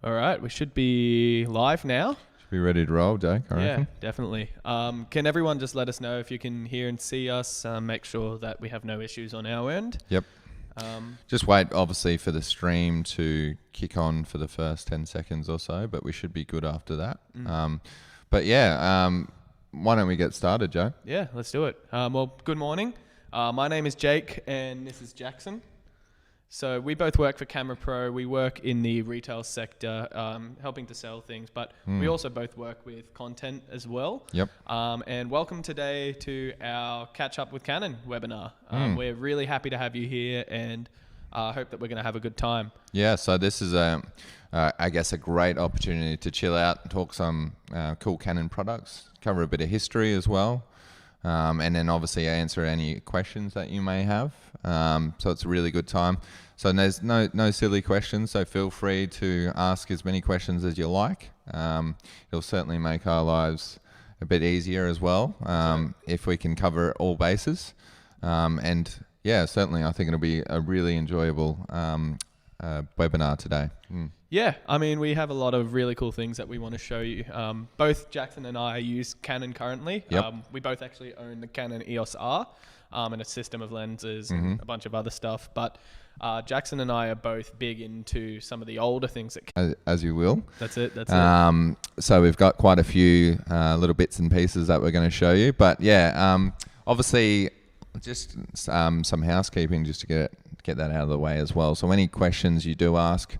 All right, we should be live now. Should be ready to roll, Jake, I reckon. Yeah, definitely. Can everyone just let us know if you can hear and see us? Make sure that we have no issues on our end. Yep. Just wait, obviously, for the stream to kick on for the first 10 seconds or so, but we should be good after that. But yeah, why don't we get started, Joe? Yeah, let's do it. Well, good morning. My name is Jake, and this is Jackson. So we both work for CameraPro. We work in the retail sector, helping to sell things, but we also both work with content as well. Yep. And welcome today to our Catch Up with Canon webinar. We're really happy to have you here, and hope that we're going to have a good time. Yeah, so this is, I guess, a great opportunity to chill out and talk some cool Canon products, cover a bit of history as well, and then obviously answer any questions that you may have. So it's a really good time. So there's no silly questions, so feel free to ask as many questions as you like. It'll certainly make our lives a bit easier as well, if we can cover all bases. And yeah, certainly I think it'll be a really enjoyable webinar today. Yeah, I mean, we have a lot of really cool things that we want to show you. Both Jackson and I use Canon currently. Yep. We both actually own the Canon EOS R and a system of lenses and a bunch of other stuff. But Jackson and I are both big into some of the older things that As you will. That's it. So we've got quite a few little bits and pieces that we're going to show you. But yeah, obviously just some housekeeping just to get that out of the way as well. So any questions you do ask,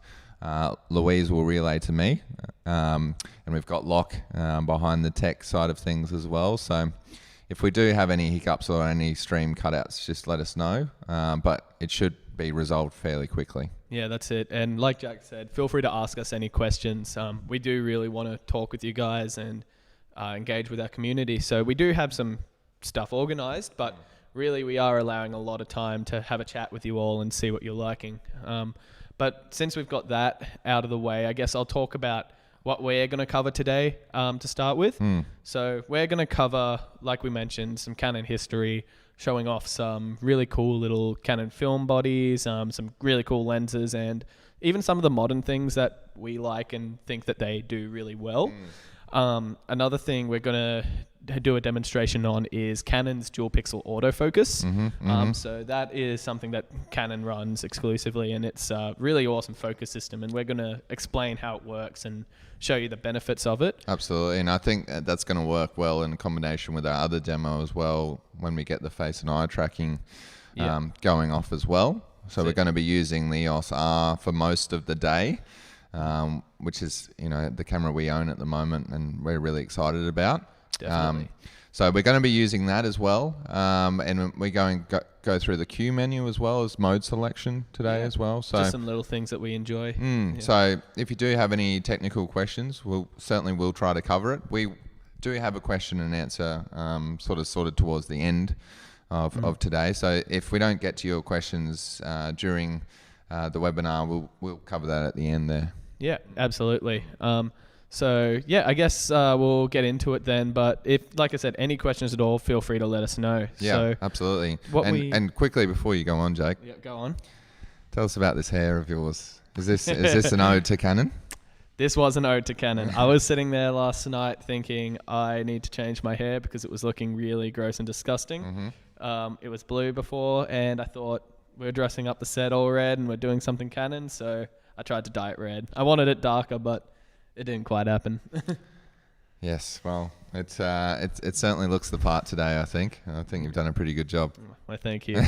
Louise will relay to me, and we've got Locke behind the tech side of things as well. So if we do have any hiccups or any stream cutouts, just let us know, but it should be resolved fairly quickly. Yeah, that's it. And like Jack said, feel free to ask us any questions. We do really want to talk with you guys and engage with our community. So we do have some stuff organized, but really we are allowing a lot of time to have a chat with you all and see what you're liking. But since we've got that out of the way, I guess I'll talk about what we're going to cover today to start with. So we're going to cover, like we mentioned, some Canon history, showing off some really cool little Canon film bodies, some really cool lenses, and even some of the modern things that we like and think that they do really well. Another thing we're going to do a demonstration on is Canon's dual pixel autofocus. So that is something that Canon runs exclusively, and it's a really awesome focus system, and we're going to explain how it works and show you the benefits of it. Absolutely, and I think that's going to work well in combination with our other demo as well when we get the face and eye tracking going off as well. So we're going to be using the EOS R for most of the day, which is the camera we own at the moment and we're really excited about. Definitely. So we're going to be using that as well, and we're going to go through the queue menu as well as mode selection today as well. So just some little things that we enjoy. So if you do have any technical questions, we'll try to cover it. We do have a question and answer sort of sorted towards the end of today. So if we don't get to your questions during the webinar, we'll cover that at the end there. Yeah, absolutely. So yeah, I guess we'll get into it then. But if, like I said, any questions at all, feel free to let us know. Yeah, so absolutely. And quickly before you go on, Jake. Yeah, go on. Tell us about this hair of yours. Is this an ode to Canon? This was an ode to Canon. I was sitting there last night thinking I need to change my hair because it was looking really gross and disgusting. It was blue before, and I thought we're dressing up the set all red and we're doing something Canon, so I tried to dye it red. I wanted it darker, but it didn't quite happen. Yes, well, it certainly looks the part today, I think. I think you've done a pretty good job. Well, thank you.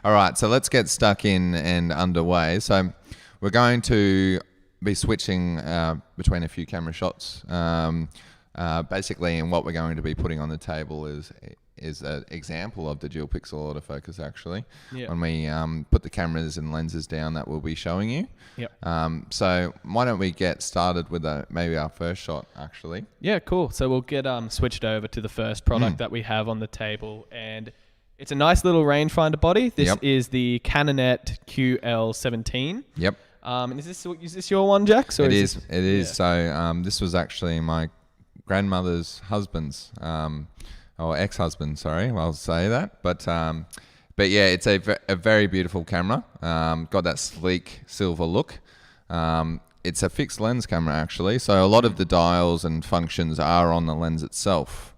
All right, so let's get stuck in and underway. So we're going to be switching between a few camera shots. Basically, and what we're going to be putting on the table is an example of the dual pixel autofocus, actually. When we put the cameras and lenses down that we'll be showing you. So why don't we get started with maybe our first shot, actually. Yeah, cool. So we'll get switched over to the first product that we have on the table, and it's a nice little rangefinder body. This is the Canonet QL17. Yep. And is this your one, Jax? It is. It is. So this was actually my grandmother's husband's, or ex-husband, sorry, I'll say that. But yeah, it's a very beautiful camera. Got that sleek silver look. it's a fixed lens camera actually, so a lot of the dials and functions are on the lens itself.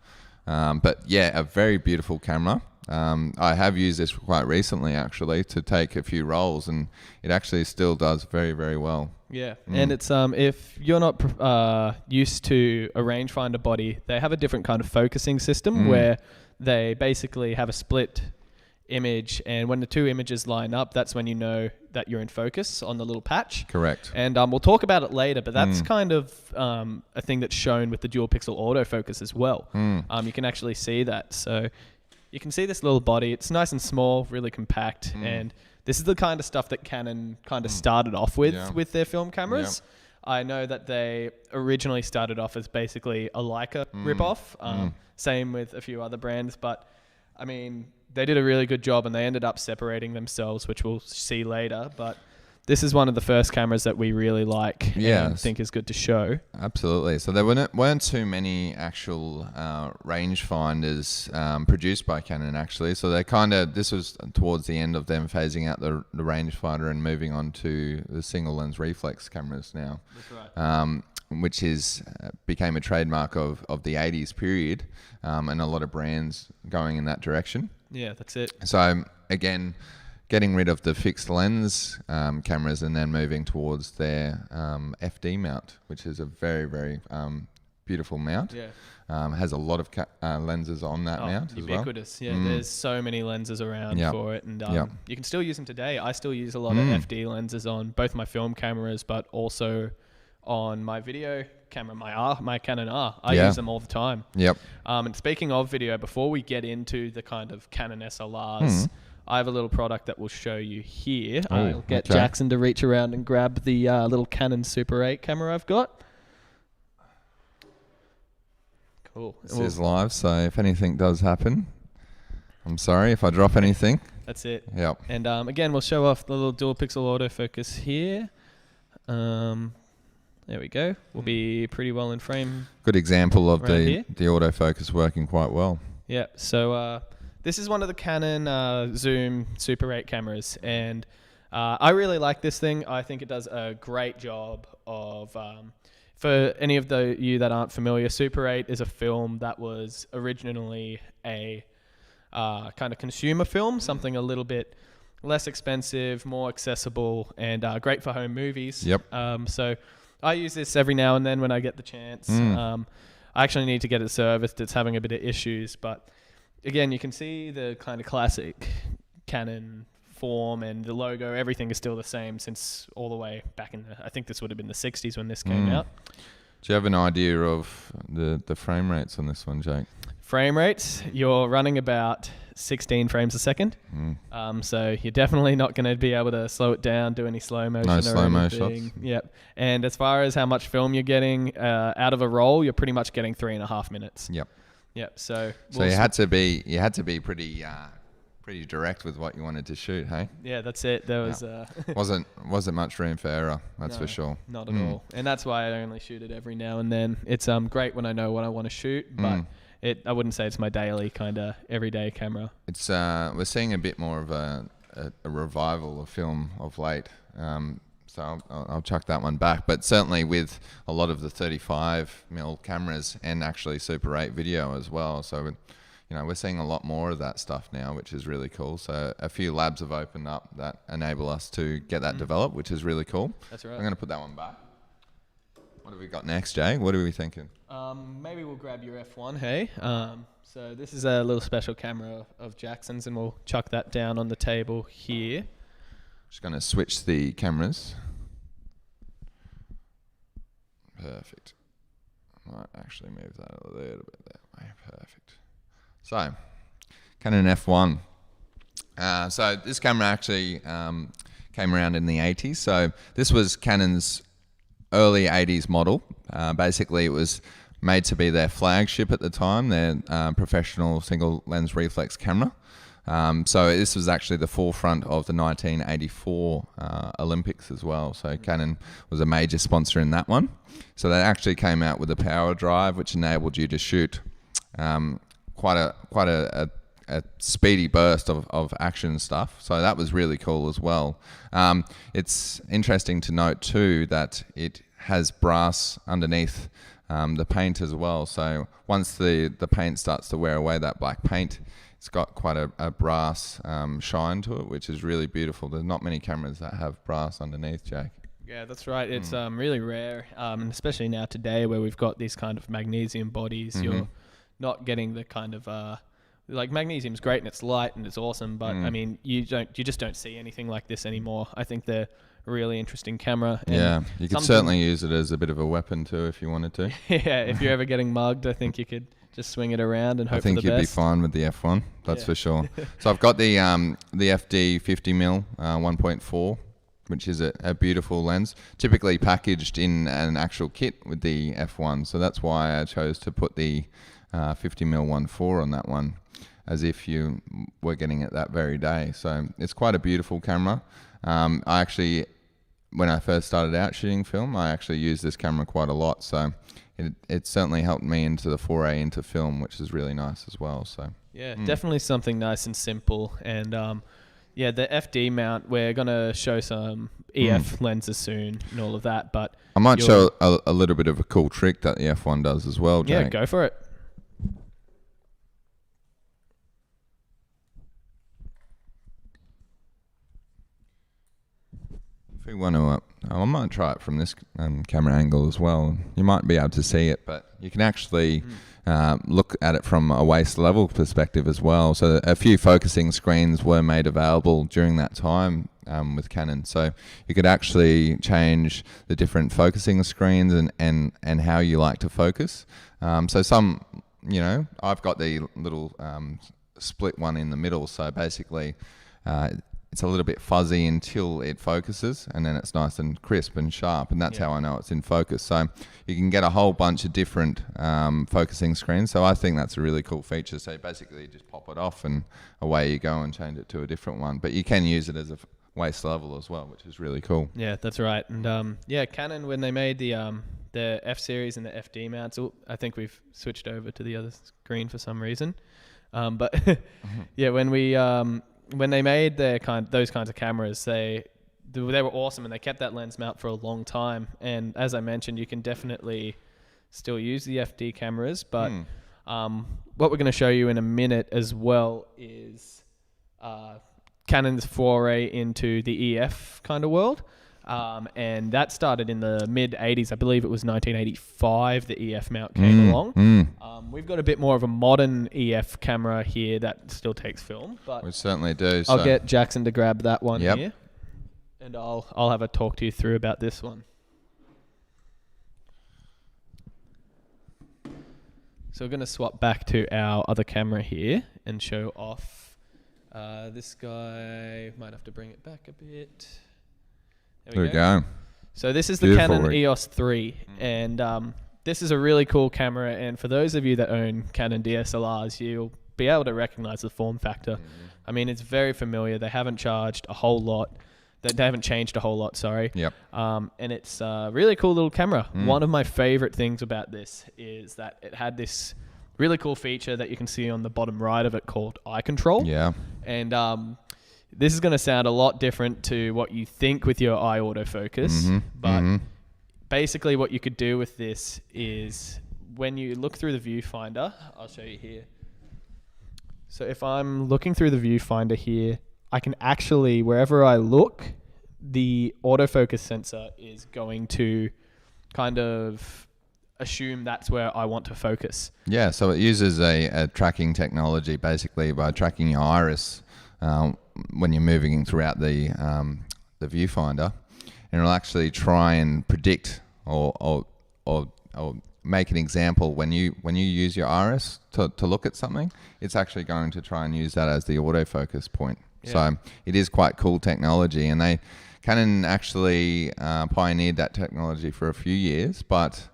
But yeah, a very beautiful camera. I have used this quite recently actually to take a few rolls, and it actually still does very, very well. Yeah, and it's if you're not used to a rangefinder body, they have a different kind of focusing system where they basically have a split image, and when the two images line up, that's when you know that you're in focus on the little patch. Correct. And we'll talk about it later, but that's kind of a thing that's shown with the dual pixel autofocus as well. You can actually see that. So you can see this little body. It's nice and small, really compact, and this is the kind of stuff that Canon kind of started off with their film cameras. I know that they originally started off as basically a Leica ripoff. Same with a few other brands, but I mean, they did a really good job, and they ended up separating themselves, which we'll see later. But this is one of the first cameras that we really like and think is good to show. Absolutely. So there weren't too many actual rangefinders produced by Canon actually. So they this was towards the end of them phasing out the rangefinder and moving on to the single lens reflex cameras now. That's right. Which became a trademark of the 80s period, and a lot of brands going in that direction. Yeah, that's it. So again, getting rid of the fixed lens cameras and then moving towards their FD mount, which is a very, very beautiful mount. Yeah. Has a lot of lenses on that mount as well. Ubiquitous, yeah. There's so many lenses around for it, and you can still use them today. I still use a lot of FD lenses on both my film cameras, but also on my video camera, my Canon R. I use them all the time. Yep. And speaking of video, before we get into the kind of Canon SLRs, I have a little product that we'll show you here. I'll get Jackson to reach around and grab the little Canon Super 8 camera I've got. Cool. This is live, so if anything does happen, I'm sorry if I drop anything. That's it. Yep. And again, we'll show off the little dual pixel autofocus here. There we go. We'll be pretty well in frame. Good example of the autofocus working quite well. Yeah. So this is one of the Canon Zoom Super 8 cameras, and I really like this thing. I think it does a great job of... for any of you that aren't familiar, Super 8 is a film that was originally a kind of consumer film, something a little bit less expensive, more accessible, and great for home movies. Yep. So I use this every now and then when I get the chance. I actually need to get it serviced. It's having a bit of issues, but again, you can see the kind of classic Canon form, and the logo, everything is still the same since all the way back in I think this would have been the 60s when this came out. Do you have an idea of the frame rates on this one, Jake? Frame rates, you're running about 16 frames a second. So you're definitely not going to be able to slow it down, do any slow motion or slow-mo anything. shots. Yep. And as far as how much film you're getting out of a roll, you're pretty much getting 3.5 minutes. Yep. So you had to be pretty direct with what you wanted to shoot, hey? Yeah, that's it. There was wasn't much room for error, that's for sure. Not at all. And that's why I only shoot it every now and then. It's great when I know what I want to shoot, but I wouldn't say it's my daily kind of everyday camera. It's we're seeing a bit more of a revival of film of late. So I'll chuck that one back. But certainly with a lot of the 35mm cameras and actually Super 8 video as well. So we're seeing a lot more of that stuff now, which is really cool. So a few labs have opened up that enable us to get that developed, which is really cool. That's right. I'm going to put that one back. What have we got next, Jay? What are we thinking? Maybe we'll grab your F1, hey? So this is a little special camera of Jackson's, and we'll chuck that down on the table here. Just going to switch the cameras. Perfect. I might actually move that a little bit that way. Perfect. So, Canon F1. So this camera actually came around in the 80s. So this was Canon's early 80s model. Basically, it was made to be their flagship at the time, their professional single lens reflex camera. So this was actually the forefront of the 1984 Olympics as well. So Canon was a major sponsor in that one. So they actually came out with a power drive, which enabled you to shoot quite a a speedy burst of action stuff. So that was really cool as well. It's interesting to note too that it has brass underneath the paint as well. So once the paint starts to wear away that black paint, it's got quite a brass shine to it, which is really beautiful. There's not many cameras that have brass underneath, Jake. Yeah, that's right. It's really rare, and especially now today where we've got these kind of magnesium bodies. You're not getting the kind of like magnesium's great and it's light and it's awesome, but I mean you just don't see anything like this anymore. I think they're a really interesting camera. And yeah, you could certainly use it as a bit of a weapon too if you wanted to. Yeah, if you're ever getting mugged, I think you could just swing it around and hope for the best. I think you'd be fine with the F1, that's for sure. So I've got the FD 50mm 1.4, which is a beautiful lens, typically packaged in an actual kit with the F1. So that's why I chose to put the 50mm 1.4 on that one, as if you were getting it that very day. So it's quite a beautiful camera. I actually, when I first started out shooting film, I actually used this camera quite a lot. So it certainly helped me into the foray into film, which is really nice as well. So yeah, definitely something nice and simple. And yeah, the FD mount, we're going to show some EF lenses soon and all of that. But I might show a little bit of a cool trick that the F1 does as well, Jake. Yeah, go for it. If we want to, I might try it from this camera angle as well. You might be able to see it, but you can actually look at it from a waist level perspective as well. So a few focusing screens were made available during that time with Canon. So you could actually change the different focusing screens and how you like to focus. So some, I've got the little split one in the middle. So basically, it's a little bit fuzzy until it focuses, and then it's nice and crisp and sharp, and that's how I know it's in focus. So you can get a whole bunch of different focusing screens. So I think that's a really cool feature. So basically you just pop it off and away you go and change it to a different one. But you can use it as a waist level as well, which is really cool. Yeah, that's right. And yeah, Canon, when they made the F series and the FD mounts, I think we've switched over to the other screen for some reason. But yeah, when they made those kinds of cameras, they were awesome, and they kept that lens mount for a long time. And as I mentioned, you can definitely still use the FD cameras, but what we're going to show you in a minute as well is Canon's foray into the EF kind of world. And that started in the mid-'80s. I believe it was 1985 the EF mount came along. We've got a bit more of a modern EF camera here that still takes film. But we certainly do. I'll get Jackson to grab that one here. And I'll have a talk to you through about this one. So we're going to swap back to our other camera here and show off this guy. Might have to bring it back a bit. There we go. So this is the Canon EOS 3, and this is a really cool camera. And for those of you that own Canon DSLRs, you'll be able to recognize the form factor. I mean, it's very familiar. They haven't changed a whole lot. Sorry. Yep. And it's a really cool little camera. One of my favorite things about this is that it had this really cool feature that you can see on the bottom right of it called eye control. Yeah. And this is going to sound a lot different to what you think with your eye autofocus, but basically what you could do with this is when you look through the viewfinder, I'll show you here. So if I'm looking through the viewfinder here, I can actually, wherever I look, the autofocus sensor is going to kind of assume that's where I want to focus. Yeah, so it uses a tracking technology basically by tracking your iris when you're moving throughout the viewfinder, and it'll actually try and predict or make an example when you use your iris to look at something. It's actually going to try and use that as the autofocus point. Yeah. So it is quite cool technology, and Canon actually pioneered that technology for a few years, but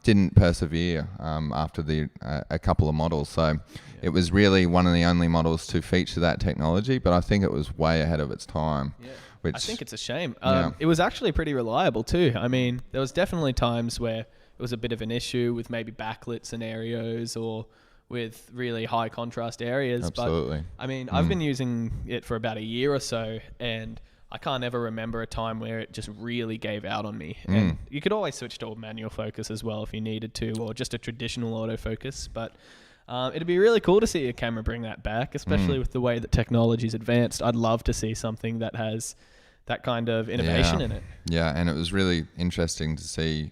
didn't persevere after a couple of models. So it was really one of the only models to feature that technology, but I think it was way ahead of its time. Yeah. I think it's a shame. It was actually pretty reliable too. I mean, there was definitely times where it was a bit of an issue with maybe backlit scenarios or with really high contrast areas. Absolutely. But I mean, I've been using it for about a year or so, and I can't ever remember a time where it just really gave out on me. And you could always switch to a manual focus as well if you needed to, or just a traditional autofocus. But it'd be really cool to see a camera bring that back, especially with the way that technology's advanced. I'd love to see something that has that kind of innovation in it. Yeah, and it was really interesting to see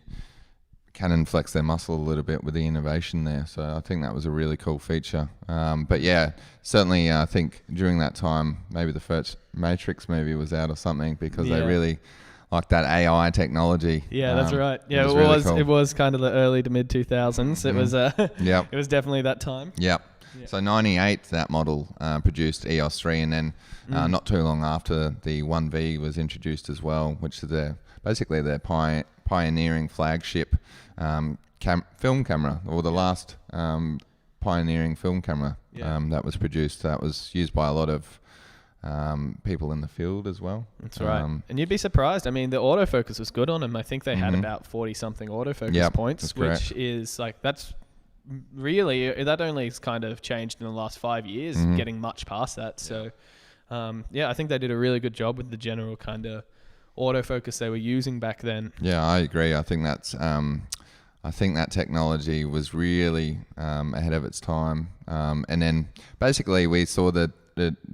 Canon flex their muscle a little bit with the innovation there. So I think that was a really cool feature. But yeah, certainly I think during that time, maybe the first Matrix movie was out or something, because they really like that AI technology. Yeah, that's right. Yeah, it was kind of the early to mid 2000s. It was it was definitely that time. Yep. So 98, that model produced EOS 3, and then not too long after, the 1V was introduced as well, which is basically their pioneering flagship film camera, or the last pioneering film camera that was produced. That was used by a lot of people in the field as well. That's right. And you'd be surprised. I mean, the autofocus was good on them. I think they had about 40-something autofocus points, which is like, that's really, that only has kind of changed in the last 5 years, getting much past that. So, I think they did a really good job with the general kind of autofocus they were using back then. Yeah, I agree. I think that's I think that technology was really ahead of its time. And then basically we saw the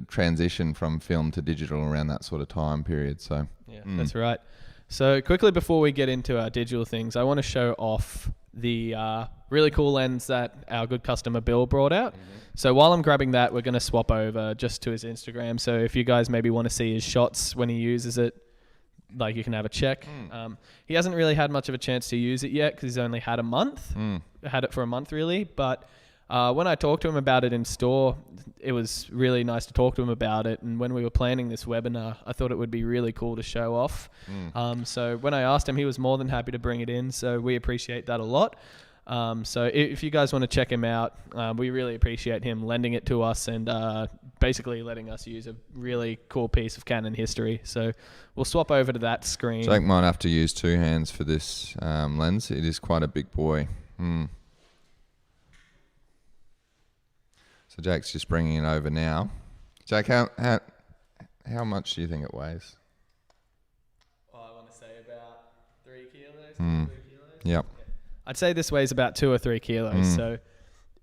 transition from film to digital around that sort of time period. So that's right. So quickly before we get into our digital things, I want to show off the really cool lens that our good customer Bill brought out. So while I'm grabbing that, we're going to swap over just to his Instagram. So if you guys maybe want to see his shots when he uses it, like, you can have a check. He hasn't really had much of a chance to use it yet because he's only had a month. Had it for a month really, but when I talked to him about it in store, it was really nice to talk to him about it. And when we were planning this webinar, I thought it would be really cool to show off. So when I asked him, he was more than happy to bring it in. So we appreciate that a lot. So if you guys want to check him out, we really appreciate him lending it to us and basically letting us use a really cool piece of Canon history. So we'll swap over to that screen. Jake might have to use two hands for this lens. It is quite a big boy. So Jake's just bringing it over now. Jake, how much do you think it weighs? I want to say about 3 kilos. 2 kilos. Yep. I'd say this weighs about 2 or 3 kilos. So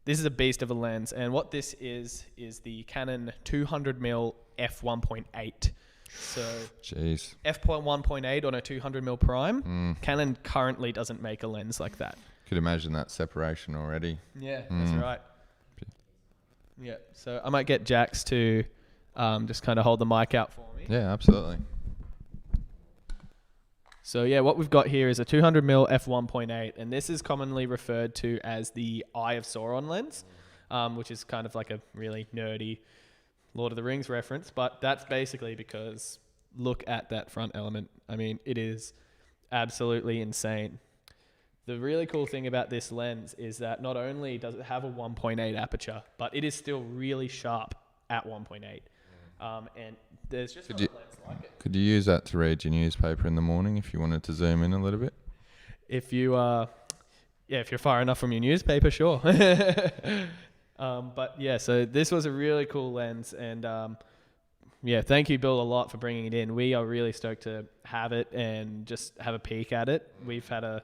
this is a beast of a lens. And what this is the Canon 200mm f1.8. So jeez. f1.8 on a 200mm prime. Canon currently doesn't make a lens like that. Could imagine that separation already. Yeah, that's right. Yeah, so I might get Jax to just kind of hold the mic out for me. Yeah, absolutely. So yeah, what we've got here is a 200mm f1.8, and this is commonly referred to as the Eye of Sauron lens, which is kind of like a really nerdy Lord of the Rings reference, but that's basically because look at that front element. I mean, it is absolutely insane. The really cool thing about this lens is that not only does it have a 1.8 aperture, but it is still really sharp at 1.8. And there's just not a lens like it. Could you use that to read your newspaper in the morning if you wanted to zoom in a little bit? If you, if you're far enough from your newspaper, sure. But yeah, so this was a really cool lens, and thank you, Bill, a lot for bringing it in. We are really stoked to have it and just have a peek at it. We've had a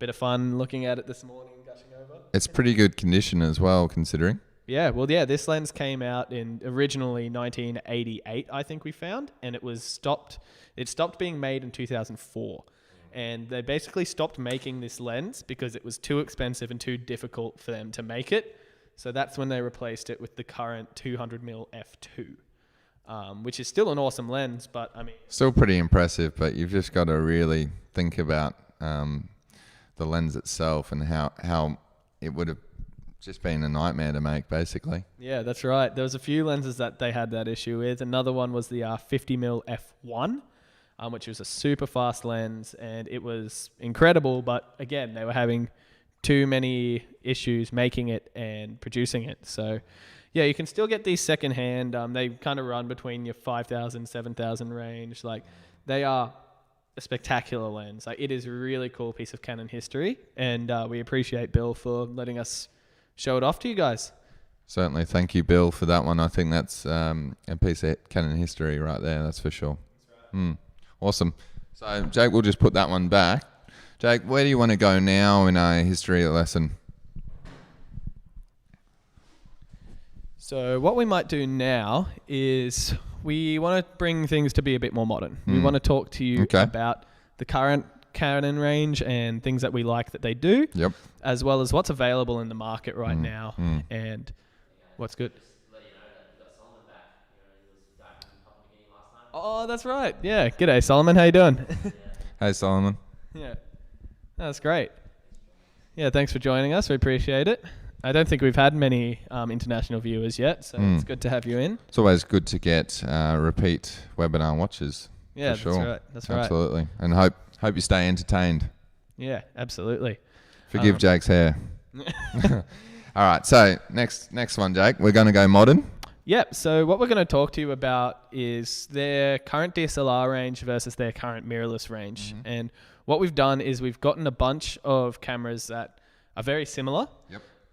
bit of fun looking at it this morning, gushing over. It's pretty good condition as well, considering. Yeah, well, yeah, this lens came out in originally 1988, I think we found, and it stopped being made in 2004. And they basically stopped making this lens because it was too expensive and too difficult for them to make it. So that's when they replaced it with the current 200mm f2, which is still an awesome lens, but I mean... Still pretty impressive, but you've just got to really think about the lens itself and how it would have just been a nightmare to make, basically. Yeah, that's right. There was a few lenses that they had that issue with. Another one was the 50mm f1, which was a super fast lens, and it was incredible, but again, they were having too many issues making it and producing it. So yeah, you can still get these secondhand. They kind of run between your 5,000, 7,000 range. Like, they are a spectacular lens. Like, it is a really cool piece of Canon history, and we appreciate Bill for letting us show it off to you guys. Certainly. Thank you, Bill, for that one. I think that's a piece of Canon history right there, that's for sure. That's right. Awesome. So, Jake, we'll just put that one back. Jake, where do you want to go now in our history lesson? So what we might do now is we want to bring things to be a bit more modern. We want to talk to you about the current Canon range and things that we like that they do, as well as what's available in the market right now and what's good. Oh, that's right. Yeah. G'day, Solomon. How you doing? Hey, Solomon. Yeah. That's great. Yeah, thanks for joining us. We appreciate it. I don't think we've had many international viewers yet, so it's good to have you in. It's always good to get repeat webinar watchers. Yeah, for sure. that's right. That's right. Absolutely. And hope you stay entertained. Yeah, absolutely. Forgive Jake's hair. All right, so next one, Jake. We're going to go modern. Yep, so what we're going to talk to you about is their current DSLR range versus their current mirrorless range. And what we've done is we've gotten a bunch of cameras that are very similar,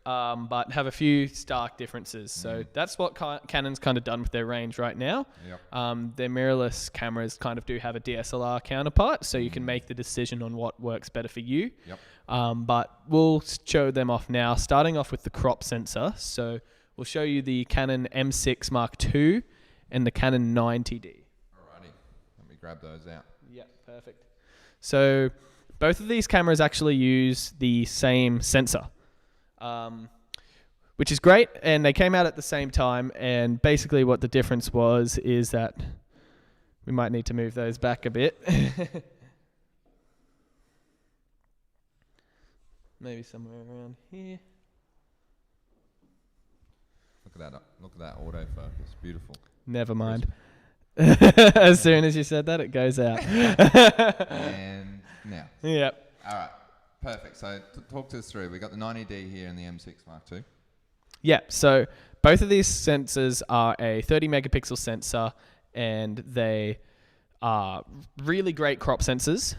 but have a few stark differences. So that's what Canon's kind of done with their range right now. Their mirrorless cameras kind of do have a DSLR counterpart, so you can make the decision on what works better for you. But we'll show them off now, starting off with the crop sensor. So we'll show you the Canon M6 Mark II and the Canon 90D. Alrighty, let me grab those out. Yeah, perfect. So both of these cameras actually use the same sensor, which is great. And they came out at the same time. And basically what the difference is that we might need to move those back a bit. Maybe somewhere around here. Look at that autofocus. Beautiful. Never mind. As soon as you said that, it goes out. And now. Yep. All right. Perfect. So talk to us through. We got the 90D here and the M6 Mark II. Yeah. So both of these sensors are a 30 megapixel sensor, and they are really great crop sensors.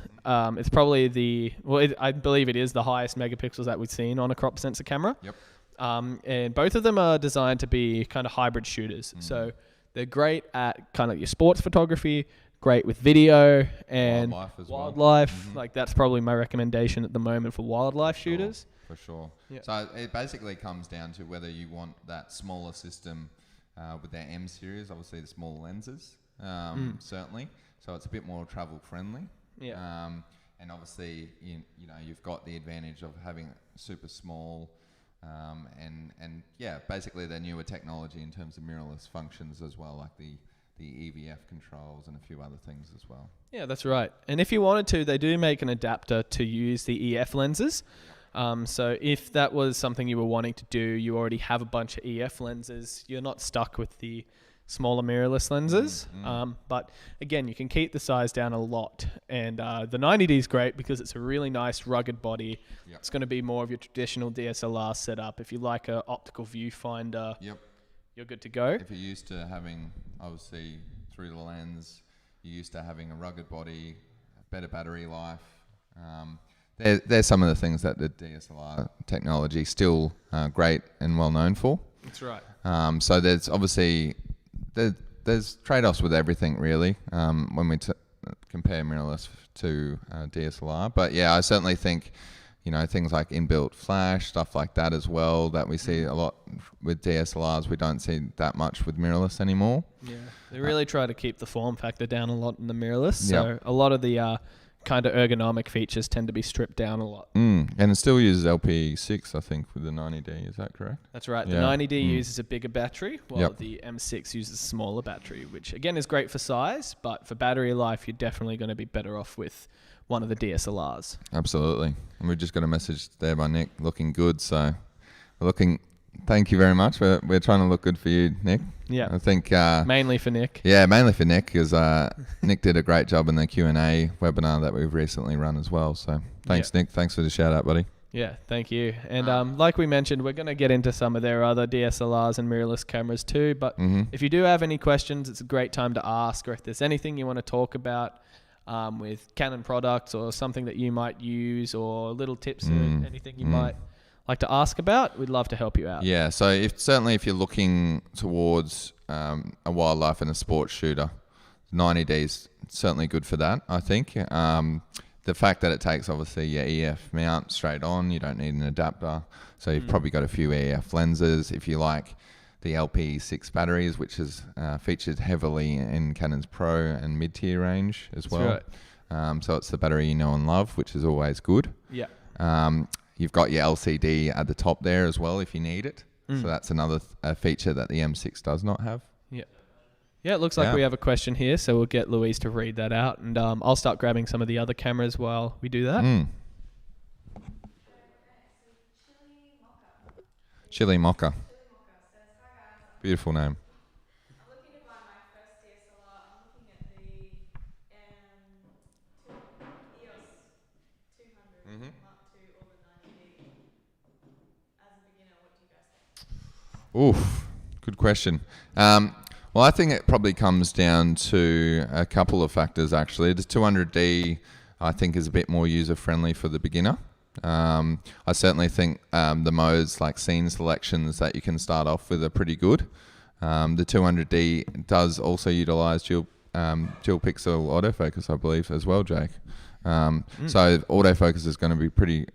It's probably I believe it is the highest megapixels that we've seen on a crop sensor camera. And both of them are designed to be kind of hybrid shooters. So they're great at kind of your sports photography, great with video and wildlife as well. Like that's probably my recommendation at the moment for wildlife shooters. For sure. So it basically comes down to whether you want that smaller system with their M series, obviously the smaller lenses, certainly. So it's a bit more travel friendly. And obviously, you've got the advantage of having super small and basically the newer technology in terms of mirrorless functions as well, like the EVF controls and a few other things as well. Yeah, that's right. And if you wanted to, they do make an adapter to use the EF lenses. So if that was something you were wanting to do, you already have a bunch of EF lenses. You're not stuck with the smaller mirrorless lenses. But again, you can keep the size down a lot. And the 90D is great because it's a really nice rugged body. It's going to be more of your traditional DSLR setup. If you like an optical viewfinder, you're good to go. If you're used to having, obviously, through the lens, you're used to having a rugged body, better battery life. There's some of the things that the DSLR technology is still great and well known for. That's right. So there's obviously there's trade-offs with everything really when we compare mirrorless to DSLR. But yeah, I certainly think things like inbuilt flash, stuff like that as well, that we see a lot with DSLRs. We don't see that much with mirrorless anymore. Yeah, they really try to keep the form factor down a lot in the mirrorless. So a lot of the kind of ergonomic features tend to be stripped down a lot. And it still uses LP6, I think, with the 90D. Is that correct? That's right. The 90D uses a bigger battery, while the M6 uses a smaller battery, which again is great for size, but for battery life, you're definitely going to be better off with one of the DSLRs. Absolutely. And we just got a message there by Nick, looking good. So we're looking. Thank you very much. We're trying to look good for you, Nick. Yeah. I think mainly for Nick. Yeah, mainly for Nick, because Nick did a great job in the Q&A webinar that we've recently run as well. So thanks, Nick. Thanks for the shout out, buddy. Yeah, thank you. And like we mentioned, we're going to get into some of their other DSLRs and mirrorless cameras too. But if you do have any questions, it's a great time to ask. Or if there's anything you want to talk about with Canon products or something that you might use, or little tips or anything you might like to ask about, we'd love to help you out. Yeah, so certainly if you're looking towards a wildlife and a sports shooter, 90D is certainly good for that, I think. The fact that it takes obviously your EF mount straight on, you don't need an adapter. So you've probably got a few EF lenses. If you like the LP6 batteries, which is featured heavily in Canon's Pro and mid-tier range as well. Right. So it's the battery you know and love, which is always good. Yeah. You've got your LCD at the top there as well if you need it. So that's another feature that the M6 does not have. Yeah. Yeah, it looks like we have a question here, so we'll get Louise to read that out, and I'll start grabbing some of the other cameras while we do that. Chili Mocha. Beautiful name. I'm looking to buy my first DSLR. I'm looking at the EOS 200 Mark II or the 90D. As a beginner, what do you guys think? Oof, good question. Well, I think it probably comes down to a couple of factors, actually. The 200D, I think, is a bit more user-friendly for the beginner. I certainly think the modes like scene selections that you can start off with are pretty good. The 200D does also utilize dual pixel autofocus, I believe, as well, Jake. So autofocus is going to be pretty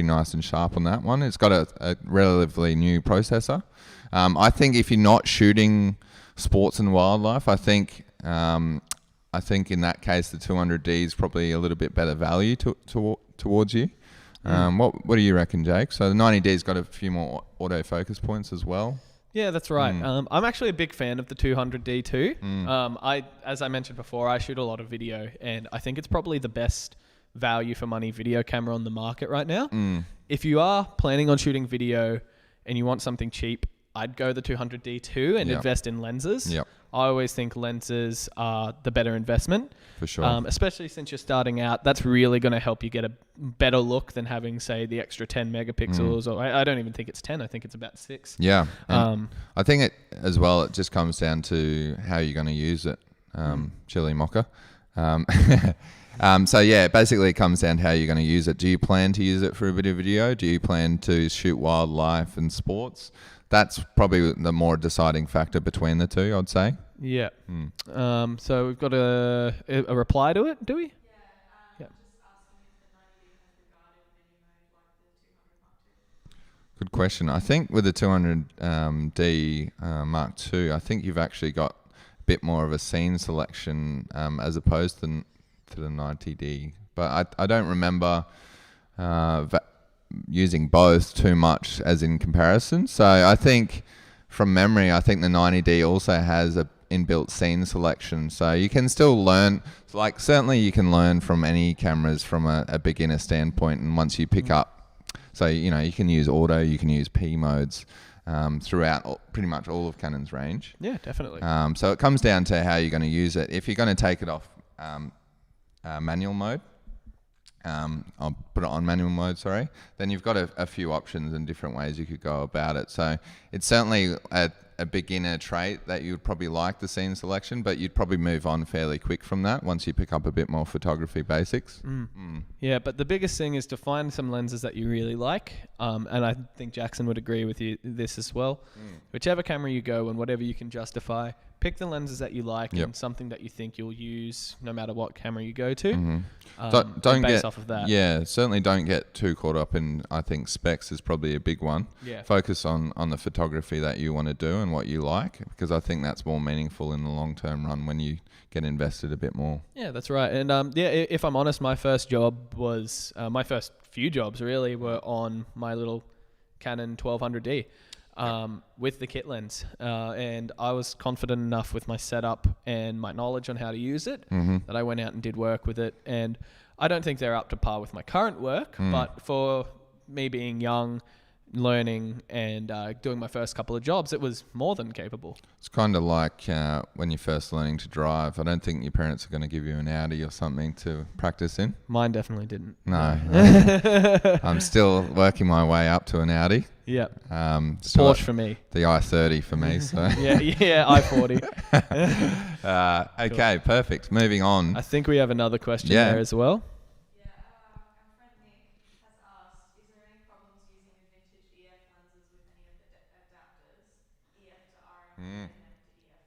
nice and sharp on that one. It's got a relatively new processor. I think if you're not shooting sports and wildlife, I think in that case the 200D is probably a little bit better value towards you. What do you reckon, Jake? So the 90D's got a few more autofocus points as well. Yeah, that's right. I'm actually a big fan of the 200D too. As I mentioned before, I shoot a lot of video, and I think it's probably the best value for money video camera on the market right now. If you are planning on shooting video and you want something cheap, I'd go the 200D too and invest in lenses. I always think lenses are the better investment. For sure. Especially since you're starting out, that's really going to help you get a better look than having, say, the extra 10 megapixels. Or I don't even think it's 10. I think it's about 6. Yeah. I think it as well, it just comes down to how you're going to use it. Chili Mocha. So yeah, basically it comes down to how you're going to use it. Do you plan to use it for a bit of video? Do you plan to shoot wildlife and sports? That's probably the more deciding factor between the two, I'd say. Yeah. So we've got a reply to it, do we? Yeah. Just asking if the 90D has the guided menu mode like the 200 Mark II. Good question. I think with the 200D Mark II, I think you've actually got a bit more of a scene selection as opposed to the 90D. But I don't remember using both too much as in comparison. So I think from memory, I think the 90D also has a inbuilt scene selection. So you can still learn, like certainly you can learn from any cameras from a beginner standpoint. And once you pick up, so, you know, you can use auto, you can use P modes throughout pretty much all of Canon's range. Yeah, definitely. So it comes down to how you're going to use it. If you're going to take it off manual mode, I'll put it on manual mode, sorry, then you've got a few options and different ways you could go about it. So it's certainly a beginner trait that you would probably like the scene selection, but you'd probably move on fairly quick from that once you pick up a bit more photography basics. Yeah, but the biggest thing is to find some lenses that you really like, and I think Jackson would agree with you this as well. Whichever camera you go and whatever you can justify, pick the lenses that you like and something that you think you'll use no matter what camera you go to. Don't base get off of that. Yeah, certainly don't get too caught up in, I think specs is probably a big one. Yeah. Focus on the photography that you want to do and what you like, because I think that's more meaningful in the long term run when you get invested a bit more. Yeah, that's right. And if I'm honest, my first job was my first few jobs really were on my little Canon 1200D. With the kit lens, and I was confident enough with my setup and my knowledge on how to use it that I went out and did work with it. And I don't think they're up to par with my current work, but for me being young, learning and doing my first couple of jobs, it was more than capable. It's kind of like when you're first learning to drive. I don't think your parents are going to give you an Audi or something to practice in. Mine definitely didn't. No. I'm still working my way up to an Audi. Yeah. Porsche for me. The i30 for me. So yeah, i40. Okay, cool. Perfect. Moving on. I think we have another question there as well. Yeah, our friend Nick has asked, is there any problems using a vintage any of the adapters, EF to RF, and to EF,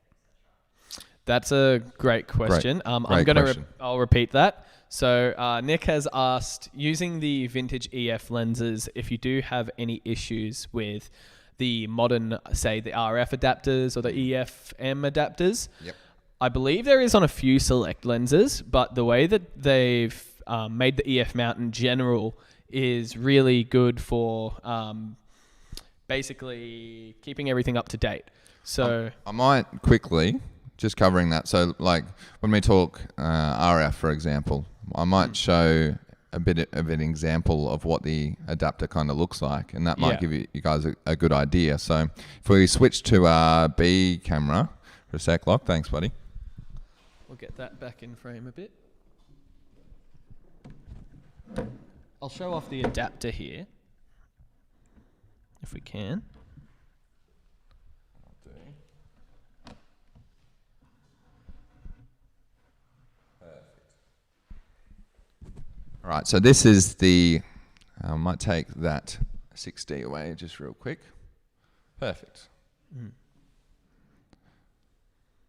etc.? That's a great question. I'm great gonna question. I'll repeat that. So Nick has asked, using the vintage EF lenses, if you do have any issues with the modern, say, the RF adapters or the EF-M adapters. Yep. I believe there is on a few select lenses, but the way that they've made the EF mount in general is really good for basically keeping everything up to date. So I might quickly, just covering that. So like when we talk RF, for example, I might show a bit of an example of what the adapter kind of looks like, and that might give you guys a good idea. So if we switch to our B camera for a sec, Locke, thanks buddy. We'll get that back in frame a bit. I'll show off the adapter here, if we can. All right, so this is the, I might take that 6D away just real quick. Perfect.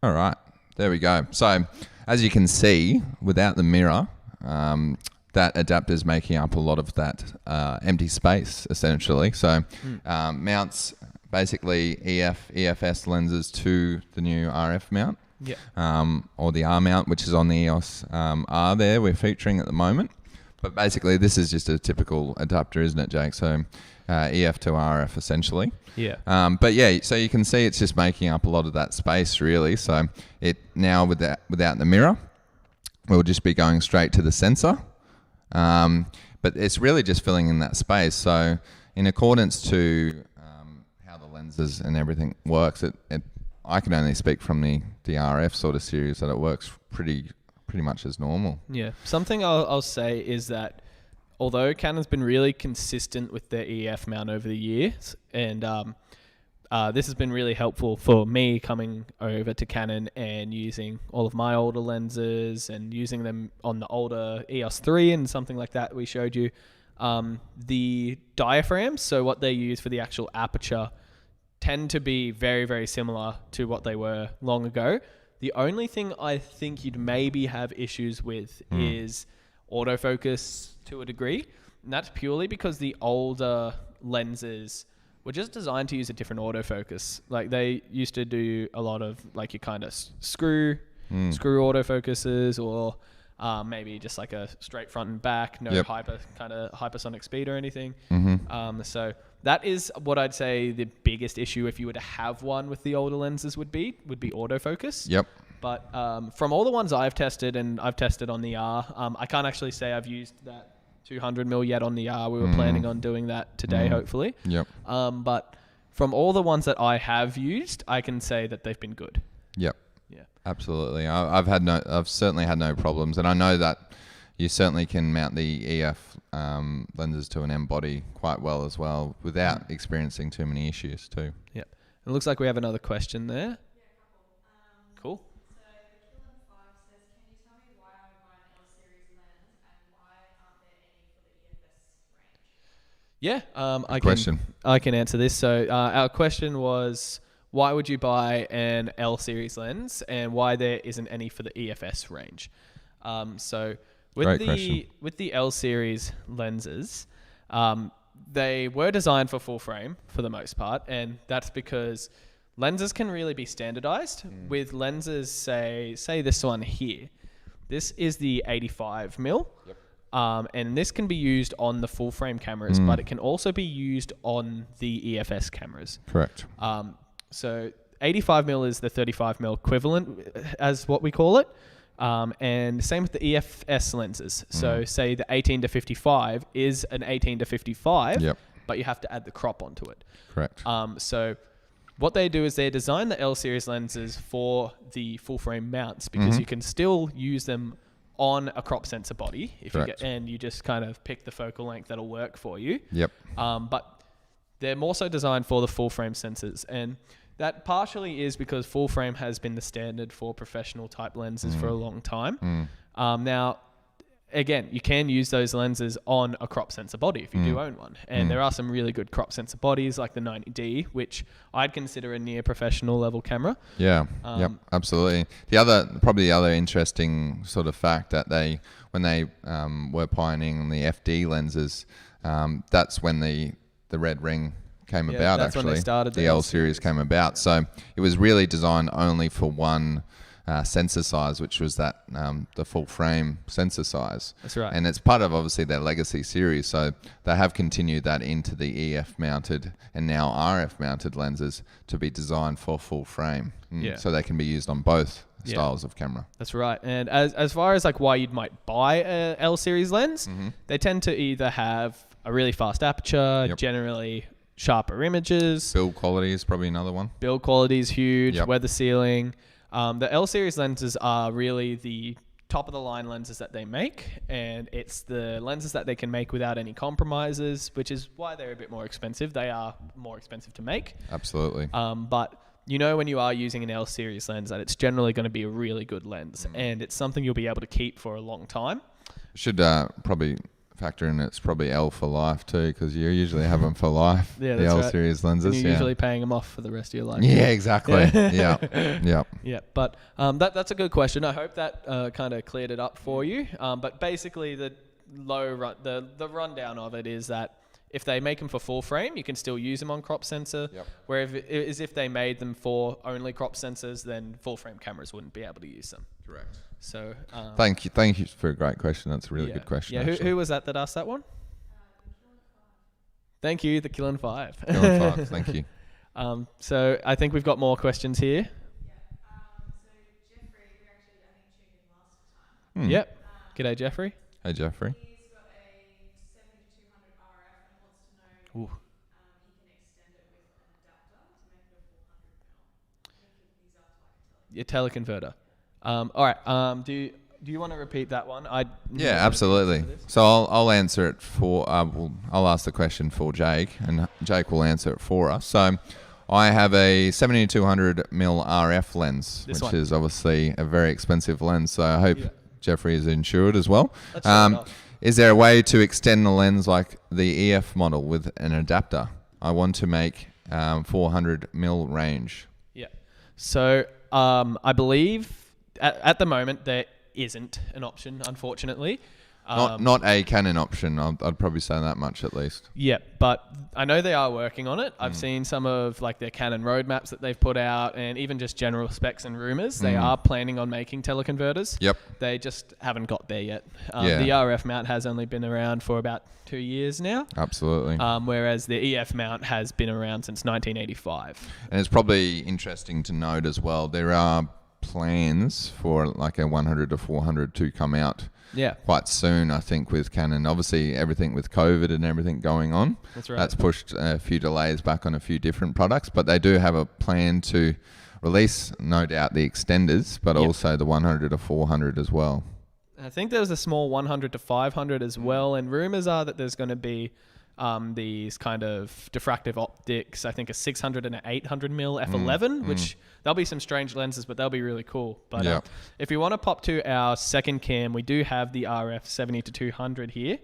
All right, there we go. So as you can see, without the mirror, that adapter is making up a lot of that empty space, essentially. So mounts basically EFS lenses to the new RF mount, or the R mount, which is on the EOS R there we're featuring at the moment. But basically, this is just a typical adapter, isn't it, Jake? So EF to RF, essentially. Yeah. But yeah, so you can see it's just making up a lot of that space, really. So it now, without the mirror, we'll just be going straight to the sensor. But it's really just filling in that space. So in accordance to how the lenses and everything works, I can only speak from the RF sort of series that it works pretty much as normal. Yeah. Something I'll say is that although Canon's been really consistent with their EF mount over the years, and this has been really helpful for me coming over to Canon and using all of my older lenses and using them on the older EOS 3 and something like that we showed you. The diaphragms, so what they use for the actual aperture, tend to be very, very similar to what they were long ago. The only thing I think you'd maybe have issues with is autofocus to a degree. And that's purely because the older lenses were just designed to use a different autofocus. Like they used to do a lot of like your kind of screw autofocuses, or maybe just like a straight front and back, no hypersonic speed or anything. So that is what I'd say the biggest issue if you were to have one with the older lenses would be autofocus. Yep. But from all the ones I've tested, and I've tested on the R, I can't actually say I've used that 200mm yet on the R. We were planning on doing that today, hopefully. Yep. But from all the ones that I have used, I can say that they've been good. Yep. Yeah. Absolutely. I've certainly had no problems, and I know that you certainly can mount the EF lenses to an M body quite well as well without experiencing too many issues too. Yep. It looks like we have another question there. Cool. So the Killen5 says, can you tell me why I would buy an L series lens and why aren't there any for the EFS range? Yeah, I can answer this. So our question was, why would you buy an L series lens and why there isn't any for the EFS range? So with the L series lenses, they were designed for full frame for the most part, and that's because lenses can really be standardized. With lenses, say this one here, this is the 85mm. And this can be used on the full frame cameras, but it can also be used on the EFS cameras. Correct. So 85mm is the 35mm equivalent, as what we call it. And same with the EFS lenses. So say the 18-55 is an 18-55, but you have to add the crop onto it. Correct. So what they do is they design the L series lenses for the full frame mounts because you can still use them on a crop sensor body and you just kind of pick the focal length that'll work for you. Yep. But they're more so designed for the full frame sensors, and that partially is because full frame has been the standard for professional type lenses for a long time. Now, again, you can use those lenses on a crop sensor body if you do own one. And there are some really good crop sensor bodies like the 90D, which I'd consider a near professional level camera. Yeah, yep, absolutely. Probably the other interesting sort of fact that when they were pioneering the FD lenses, that's when the red ring came about. That's actually, when they started the L series came about. So it was really designed only for one sensor size, which was that the full frame sensor size. That's right. And it's part of obviously their legacy series. So they have continued that into the EF mounted and now RF mounted lenses to be designed for full frame. So they can be used on both styles of camera. That's right. And as far as like why you might buy a L series lens, they tend to either have a really fast aperture, generally sharper images. Build quality is probably another one. Build quality is huge. Weather sealing. The L series lenses are really the top of the line lenses that they make, and it's the lenses that they can make without any compromises, which is why they're a bit more expensive. They are more expensive to make. Absolutely. But you know when you are using an L series lens that it's generally going to be a really good lens, and it's something you'll be able to keep for a long time. Should probably factor in it's probably L for life too, because you usually have them for life. Yeah, the that's L right. series lenses. And you're usually paying them off for the rest of your life. Yeah, exactly. Yeah. But that's a good question. I hope that kind of cleared it up for you. But basically, the rundown of it is that if they make them for full frame, you can still use them on crop sensor. Whereas if they made them for only crop sensors, then full frame cameras wouldn't be able to use them. Correct. So thank you for a great question. That's a really good question. Yeah, who was that asked that one? Thank you, the Killin' 5. Killin' 5, thank you. So I think we've got more questions here. So Jeffrey, we actually, I think, tuned in last time. Yep. G'day, Jeffrey. Hey, Jeffrey. He's got a 70 to 200 RF and wants to know he can extend it with an adapter to make it a 400 mil. I think he's up to like a Teleconverter. All right. Do you want to repeat that one? Yeah, absolutely. So I'll answer it for. I'll ask the question for Jake, and Jake will answer it for us. So I have a 70 to 200 mil RF lens, which is obviously a very expensive lens. So I hope Jeffrey is insured as well. Is there a way to extend the lens like the EF model with an adapter? I want to make 400 mil range. Yeah. So I believe at the moment there isn't an option, unfortunately. Not a Canon option. I'd probably say that much at least. Yeah, but I know they are working on it. I've seen some of like their Canon roadmaps that they've put out, and even just general specs and rumors. They are planning on making teleconverters. Yep. They just haven't got there yet. The RF mount has only been around for about 2 years now. Absolutely. Whereas the EF mount has been around since 1985. And it's probably interesting to note as well, there are plans for like a 100 to 400 to come out quite soon, I think, with Canon. Obviously, everything with COVID and everything going on, that's pushed a few delays back on a few different products, but they do have a plan to release, no doubt, the extenders, but also the 100 to 400 as well. I think there's a small 100 to 500 as well, and rumors are that there's going to be these kind of diffractive optics, I think a 600 and an 800 mil f11, which there'll be some strange lenses, but they'll be really cool. But if you want to pop to our second cam, we do have the RF 70 to 200 here.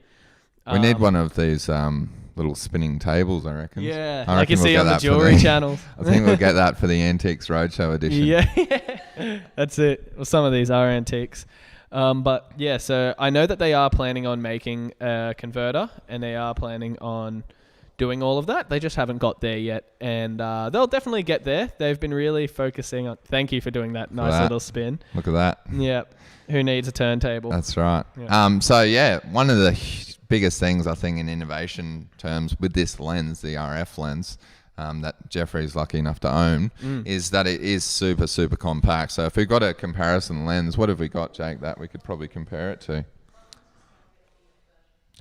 We need one of these little spinning tables, I reckon. Yeah, I like you reckon see we'll on the get that jewelry channels. I think we'll get that for the Antiques Roadshow edition. Yeah, that's it. Well, some of these are antiques. But yeah, so I know that they are planning on making a converter, and they are planning on doing all of that. They just haven't got there yet, and they'll definitely get there. They've been really focusing on. Thank you for doing that nice little spin. Look at that. Yeah, who needs a turntable? That's right. Yeah. So yeah, one of the biggest things I think in innovation terms with this lens, the RF lens, that Jeffrey's lucky enough to own, is that it is super, super compact. So if we've got a comparison lens, what have we got, Jake, that we could probably compare it to?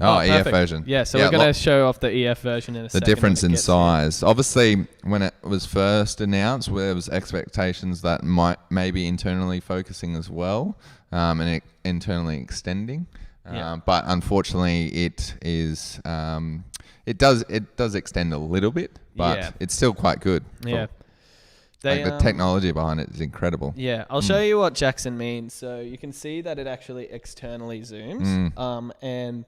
EF version. Yeah, so we're going to show off the EF version in a second. The difference in size. Obviously, when it was first announced, there was expectations that maybe internally focusing as well, and internally extending. But unfortunately, it is... it does extend a little bit, but it's still quite good. Yeah. Like the technology behind it is incredible. Yeah, I'll show you what Jackson means. So you can see that it actually externally zooms. And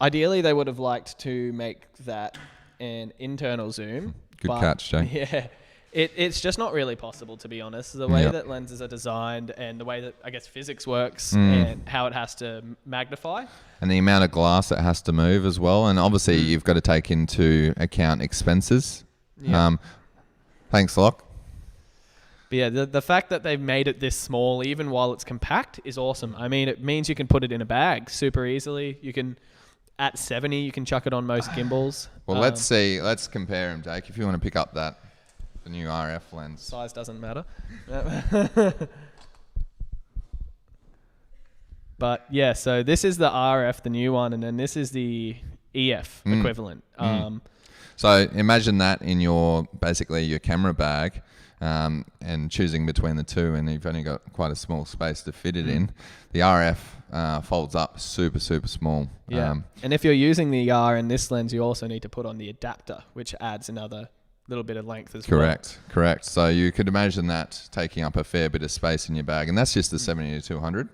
ideally, they would have liked to make that an internal zoom. Good catch, Jake. Yeah, it's just not really possible, to be honest. The way that lenses are designed and the way that, I guess, physics works and how it has to magnify. And the amount of glass it has to move as well. And obviously, you've got to take into account expenses. Yeah. Thanks, Locke. But yeah, the fact that they've made it this small, even while it's compact, is awesome. I mean, it means you can put it in a bag super easily. You can, at 70, you can chuck it on most gimbals. Well, let's see. Let's compare them, Jake. If you want to pick up the new RF lens. Size doesn't matter. But yeah, so this is the RF, the new one, and then this is the EF equivalent. So imagine that in basically your camera bag. And choosing between the two, and you've only got quite a small space to fit it in. The RF folds up super, super small. Yeah. And if you're using the R in this lens, you also need to put on the adapter, which adds another little bit of length as well. Correct. So you could imagine that taking up a fair bit of space in your bag, and that's just the 70 to 200.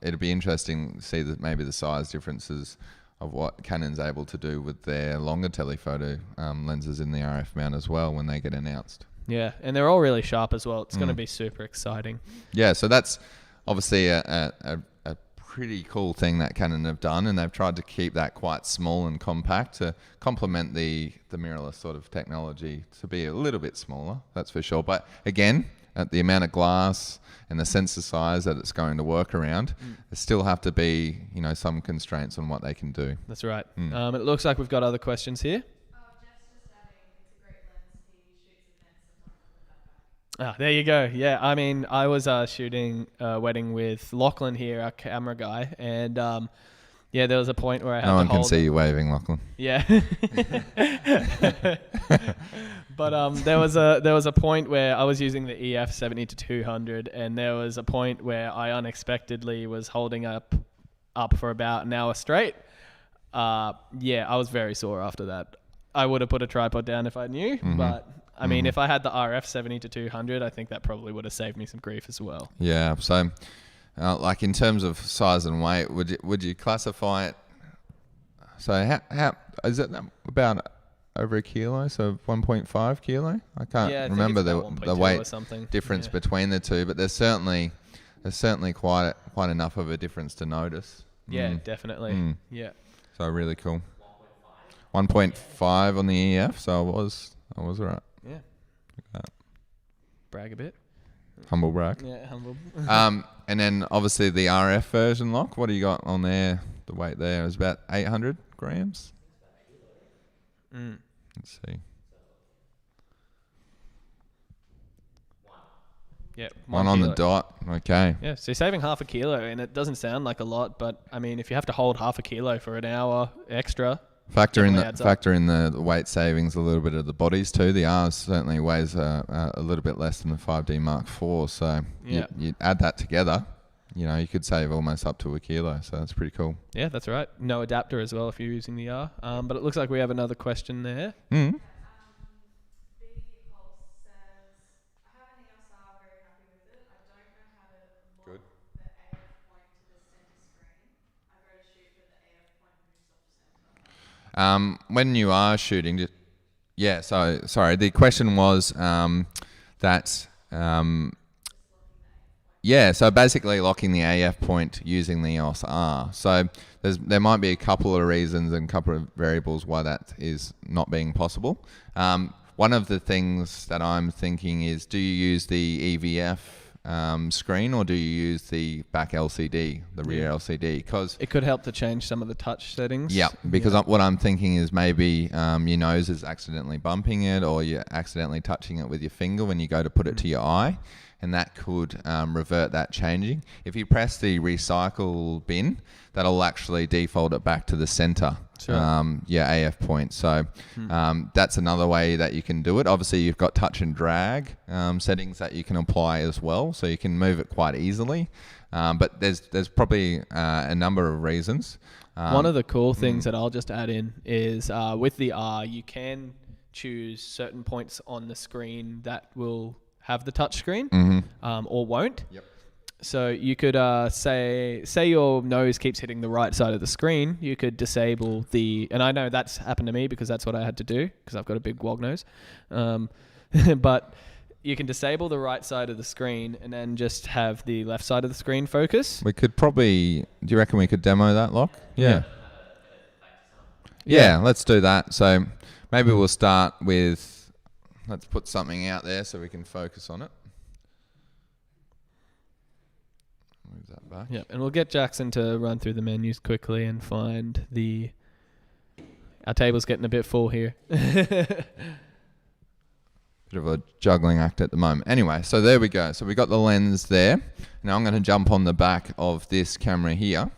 It'd be interesting to see maybe the size differences of what Canon's able to do with their longer telephoto lenses in the RF mount as well when they get announced. Yeah, and they're all really sharp as well. It's going to be super exciting. Yeah, so that's obviously a pretty cool thing that Canon have done, and they've tried to keep that quite small and compact to complement the mirrorless sort of technology to be a little bit smaller, that's for sure. But again, at the amount of glass and the sensor size that it's going to work around, there still have to be, some constraints on what they can do. That's right. It looks like we've got other questions here. There you go. Yeah, I mean, I was shooting a wedding with Lachlan here, our camera guy, and there was a point where I had to hold... No one can see you waving, Lachlan. Yeah. But there was a point where I was using the EF 70 to 200, and there was a point where I unexpectedly was holding up for about an hour straight. I was very sore after that. I would have put a tripod down if I knew, but... I mean, if I had the RF 70 to 200, I think that probably would have saved me some grief as well. Yeah. So, like in terms of size and weight, would you classify it? So, how is it about over a kilo? So 1.5 kilo? I can't remember the weight difference between the two, but there's certainly quite enough of a difference to notice. Yeah, definitely. Yeah. So really cool. 1.5 on the EF. So I was right. Yeah. Brag a bit. Humble brag. Yeah, humble. And then obviously the RF version, Lock. What do you got on there? The weight there is about 800 grams. Let's see. Yeah, one on the dot. Okay. Yeah, so you're saving half a kilo, and it doesn't sound like a lot, but I mean, if you have to hold half a kilo for an hour extra. Factor in the weight savings, a little bit of the bodies too. The R certainly weighs a little bit less than the 5D Mark IV, so you add that together, you could save almost up to a kilo, so that's pretty cool. Yeah, that's right. No adapter as well if you're using the R. But it looks like we have another question there. When you are shooting, the question was so basically locking the AF point using the EOS R. So there might be a couple of reasons and a couple of variables why that is not being possible. One of the things that I'm thinking is, do you use the EVF screen, or do you use the back LCD, the rear LCD? Because it could help to change some of the touch settings. Yeah, because what I'm thinking is maybe your nose is accidentally bumping it, or you're accidentally touching it with your finger when you go to put it to your eye, and that could revert that changing. If you press the recycle bin, that'll actually default it back to the center. Sure. AF point. So that's another way that you can do it. Obviously, you've got touch and drag settings that you can apply as well, so you can move it quite easily. But there's probably a number of reasons. One of the cool things that I'll just add in is with the R, you can choose certain points on the screen that will have the touch screen or won't. Yep. So you could say your nose keeps hitting the right side of the screen. You could disable and I know that's happened to me because that's what I had to do because I've got a big wog nose. But you can disable the right side of the screen and then just have the left side of the screen focus. We could probably. Do you reckon we could demo that, Locke? Yeah. Yeah, let's do that. So maybe we'll start with. Let's put something out there so we can focus on it. Move that back. Yeah, and we'll get Jackson to run through the menus quickly and find our table's getting a bit full here. Bit of a juggling act at the moment. Anyway, so there we go. So we got the lens there. Now I'm going to jump on the back of this camera here.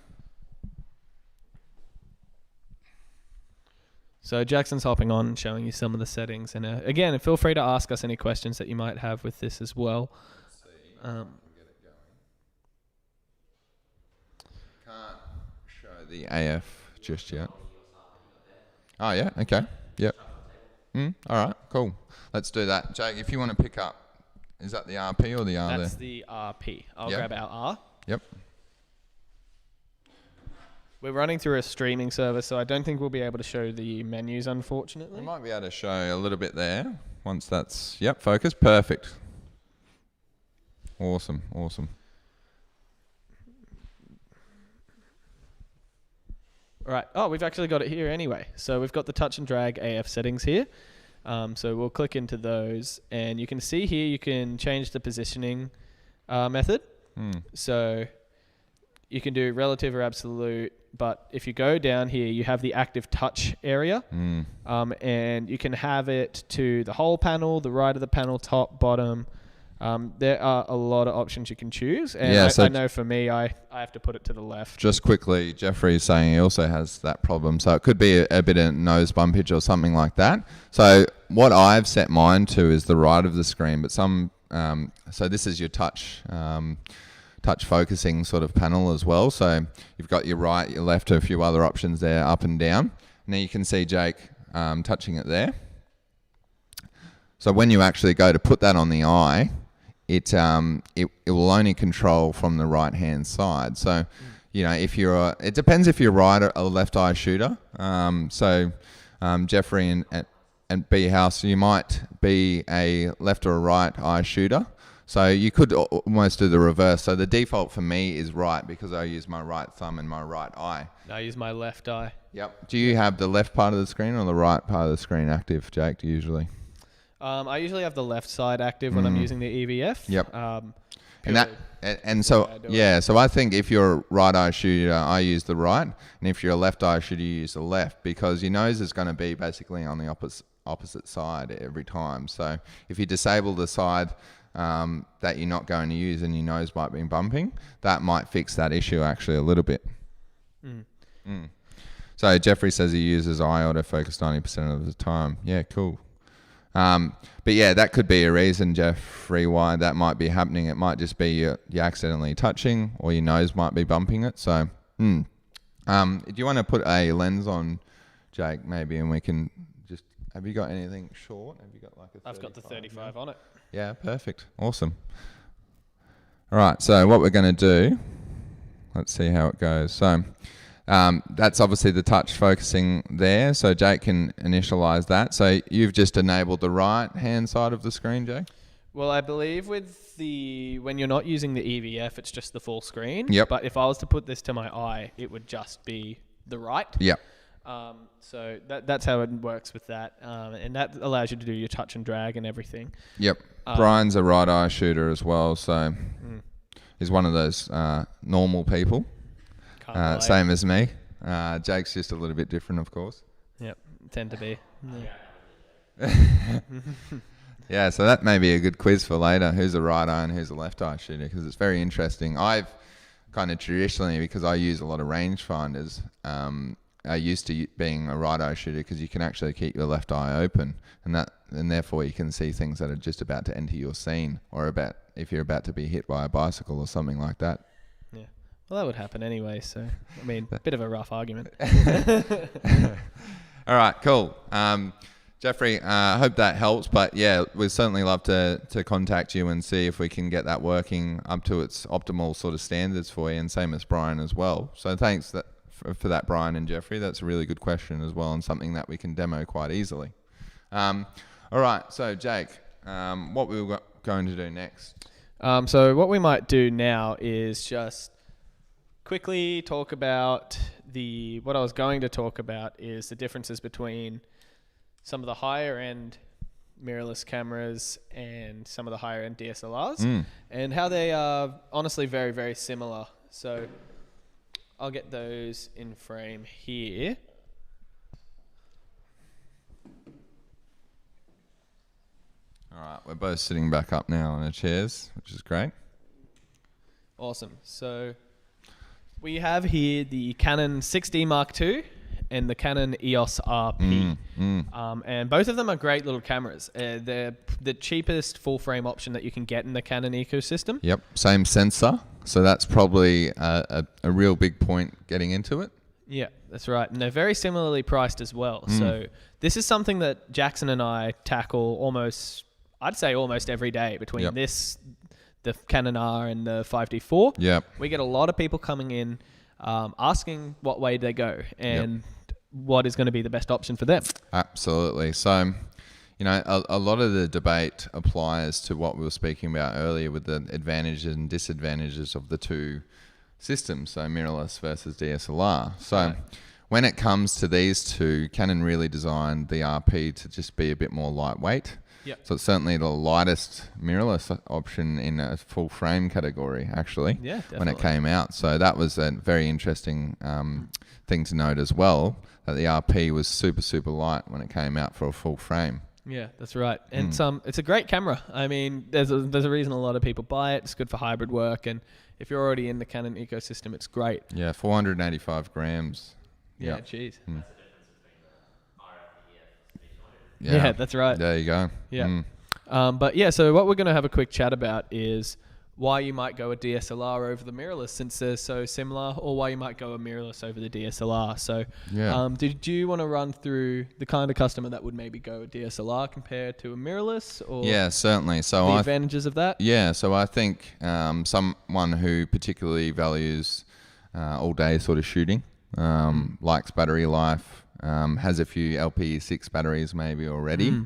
So Jackson's hopping on and showing you some of the settings. And again, feel free to ask us any questions that you might have with this as well. Can't show the AF just yet. Oh, yeah? Okay. Yep. All right, cool. Let's do that. Jake, if you want to pick up, is that the RP or the R there? That's the RP. I'll grab our R. Yep. We're running through a streaming service, so I don't think we'll be able to show the menus, unfortunately. We might be able to show a little bit there once that's, focus. Perfect. Awesome. Right. Oh, we've actually got it here anyway. So we've got the touch and drag AF settings here. So we'll click into those, and you can see here you can change the positioning method. So you can do relative or absolute, but if you go down here, you have the active touch area, and you can have it to the whole panel, the right of the panel, top, bottom. There are a lot of options you can choose, and I know for me, I have to put it to the left. Just quickly, Jeffrey is saying he also has that problem, so it could be a bit of nose bumpage or something like that. So what I've set mine to is the right of the screen, but so this is your touch focusing sort of panel as well. So you've got your right, your left, a few other options there, up and down. Now you can see Jake touching it there. So when you actually go to put that on the eye, it will only control from the right hand side. So if you're it depends if you're right or left eye shooter. Jeffrey and B House, you might be a left or a right eye shooter. So you could almost do the reverse. So the default for me is right because I use my right thumb and my right eye. I use my left eye. Yep. Do you have the left part of the screen or the right part of the screen active, Jake, usually? I usually have the left side active when I'm using the EVF. Yep. So I think if you're a right eye shooter, I use the right, and if you're a left eye shooter, you use the left because your nose is going to be basically on the opposite side every time. So if you disable the side that you're not going to use and your nose might be bumping, that might fix that issue actually a little bit. So Jeffrey says he uses eye autofocus 90% of the time. Yeah, cool. But yeah, that could be a reason, Jeffrey, why that might be happening. It might just be you're accidentally touching or your nose might be bumping it. So, do you want to put a lens on, Jake, maybe, and we can just, have you got anything short? Have you got like a 35? I've got the 35 on it. Yeah, perfect. Awesome. All right, so what we're going to do, let's see how it goes. So, that's obviously the touch focusing there. So Jake can initialize that. So you've just enabled the right hand side of the screen, Jake? Well, I believe when you're not using the EVF, it's just the full screen. Yep. But if I was to put this to my eye, it would just be the right. Yep. So that's how it works with that. And that allows you to do your touch and drag and everything. Yep. Brian's a right eye shooter as well. So he's one of those normal people. Same as me. Jake's just a little bit different, of course. Yep, tend to be. Yeah, so that may be a good quiz for later. Who's a right eye and who's a left eye shooter? Because it's very interesting. I've kind of traditionally, because I use a lot of rangefinders, I used to being a right eye shooter because you can actually keep your left eye open, and therefore you can see things that are just about to enter your scene, or if you're about to be hit by a bicycle or something like that. Yeah. Well, that would happen anyway, so, a bit of a rough argument. All right, cool. Jeffrey, I hope that helps. But yeah, we'd certainly love to contact you and see if we can get that working up to its optimal sort of standards for you, and same as Brian as well. So thanks for that, Brian and Jeffrey. That's a really good question as well, and something that we can demo quite easily. All right, so Jake, what we were going to do next? So what we might do now is just quickly talk about what I was going to talk about is the differences between some of the higher end mirrorless cameras and some of the higher end DSLRs, and how they are honestly very, very similar. So I'll get those in frame here. All right, we're both sitting back up now on our chairs, which is great. Awesome. So we have here the Canon 6D Mark II and the Canon EOS RP. And both of them are great little cameras. They're the cheapest full frame option that you can get in the Canon ecosystem. Yep, same sensor. So that's probably a real big point getting into it. Yeah, that's right. And they're very similarly priced as well. So this is something that Jackson and I tackle almost every day between the Canon R and the 5D4. Yep. We get a lot of people coming in asking what way they go and what is going to be the best option for them. Absolutely. So, you know, a lot of the debate applies to what we were speaking about earlier with the advantages and disadvantages of the two systems, so mirrorless versus DSLR. So when it comes to these two, Canon really designed the RP to just be a bit more lightweight. Yep. So it's certainly the lightest mirrorless option in a full frame category, actually, when it came out. So that was a very interesting thing to note as well, that the RP was super, super light when it came out for a full frame. Yeah, that's right. And it's a great camera. I mean, there's a reason a lot of people buy it. It's good for hybrid work. And if you're already in the Canon ecosystem, it's great. Yeah, 485 grams. Yeah, geez. Yeah, that's right. There you go. Yeah. But yeah, so what we're going to have a quick chat about is why you might go a DSLR over the mirrorless since they're so similar, or why you might go a mirrorless over the DSLR. So did you want to run through the kind of customer that would maybe go a DSLR compared to a mirrorless? Or yeah, certainly. So the advantages of that? Yeah, so I think someone who particularly values all-day sort of shooting, likes battery life, has a few LP6 batteries maybe already,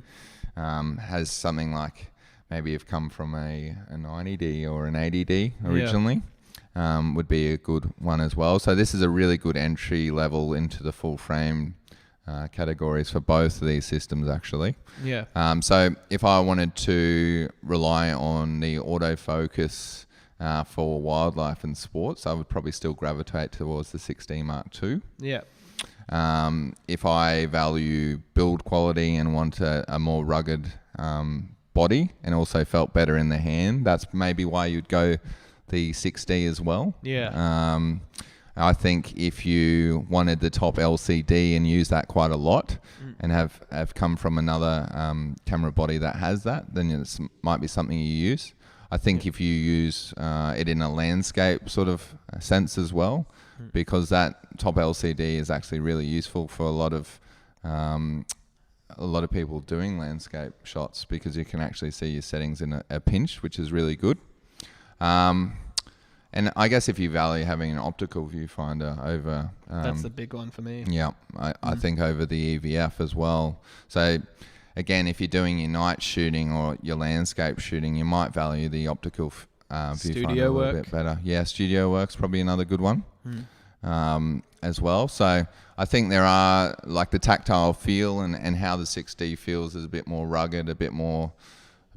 has something like maybe have come from a 90D or an 80D originally, would be a good one as well. So this is a really good entry level into the full frame categories for both of these systems actually. Yeah. So if I wanted to rely on the autofocus for wildlife and sports, I would probably still gravitate towards the 6D Mark II. Yeah. If I value build quality and want a more rugged body and also felt better in the hand, that's maybe why you'd go the 6D as well. Yeah. I think if you wanted the top LCD and use that quite a lot and have come from another camera body that has that, then it might be something you use. I think if you use it in a landscape sort of sense as well, because that top LCD is actually really useful for a lot of people doing landscape shots, because you can actually see your settings in a pinch, which is really good. And I guess if you value having an optical viewfinder over... that's the big one for me. Yeah, I think over the EVF as well. So again, if you're doing your night shooting or your landscape shooting, you might value the optical viewfinder a little bit better. Yeah, studio work's probably another good one as well. So I think there are, like, the tactile feel and how the 6D feels is a bit more rugged, a bit more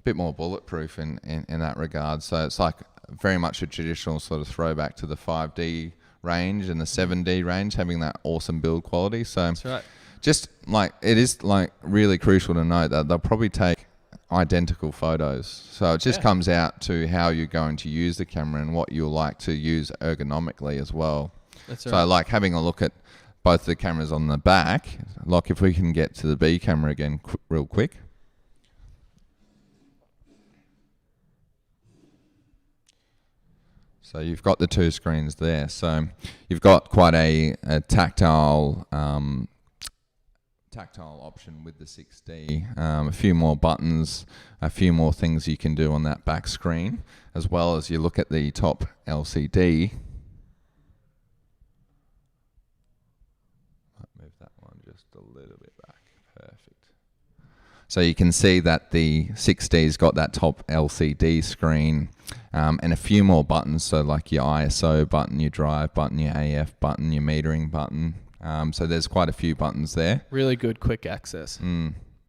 bulletproof in that regard. So it's like very much a traditional sort of throwback to the 5D range and the 7D range, having that awesome build quality. So that's right. Just like, it is like really crucial to note that they'll probably take identical photos. So it just comes out to how you're going to use the camera and what you'll like to use ergonomically as well. That's so right. like having a look at both the cameras on the back, like if we can get to the B camera again real quick. So you've got the two screens there. So you've got quite a tactile tactile option with the 6D. A few more buttons, a few more things you can do on that back screen, as well as you look at the top LCD. Might move that one just a little bit back. Perfect. So you can see that the 6D's got that top LCD screen, and a few more buttons, so like your ISO button, your drive button, your AF button, your metering button. So there's quite a few buttons there. Really good quick access.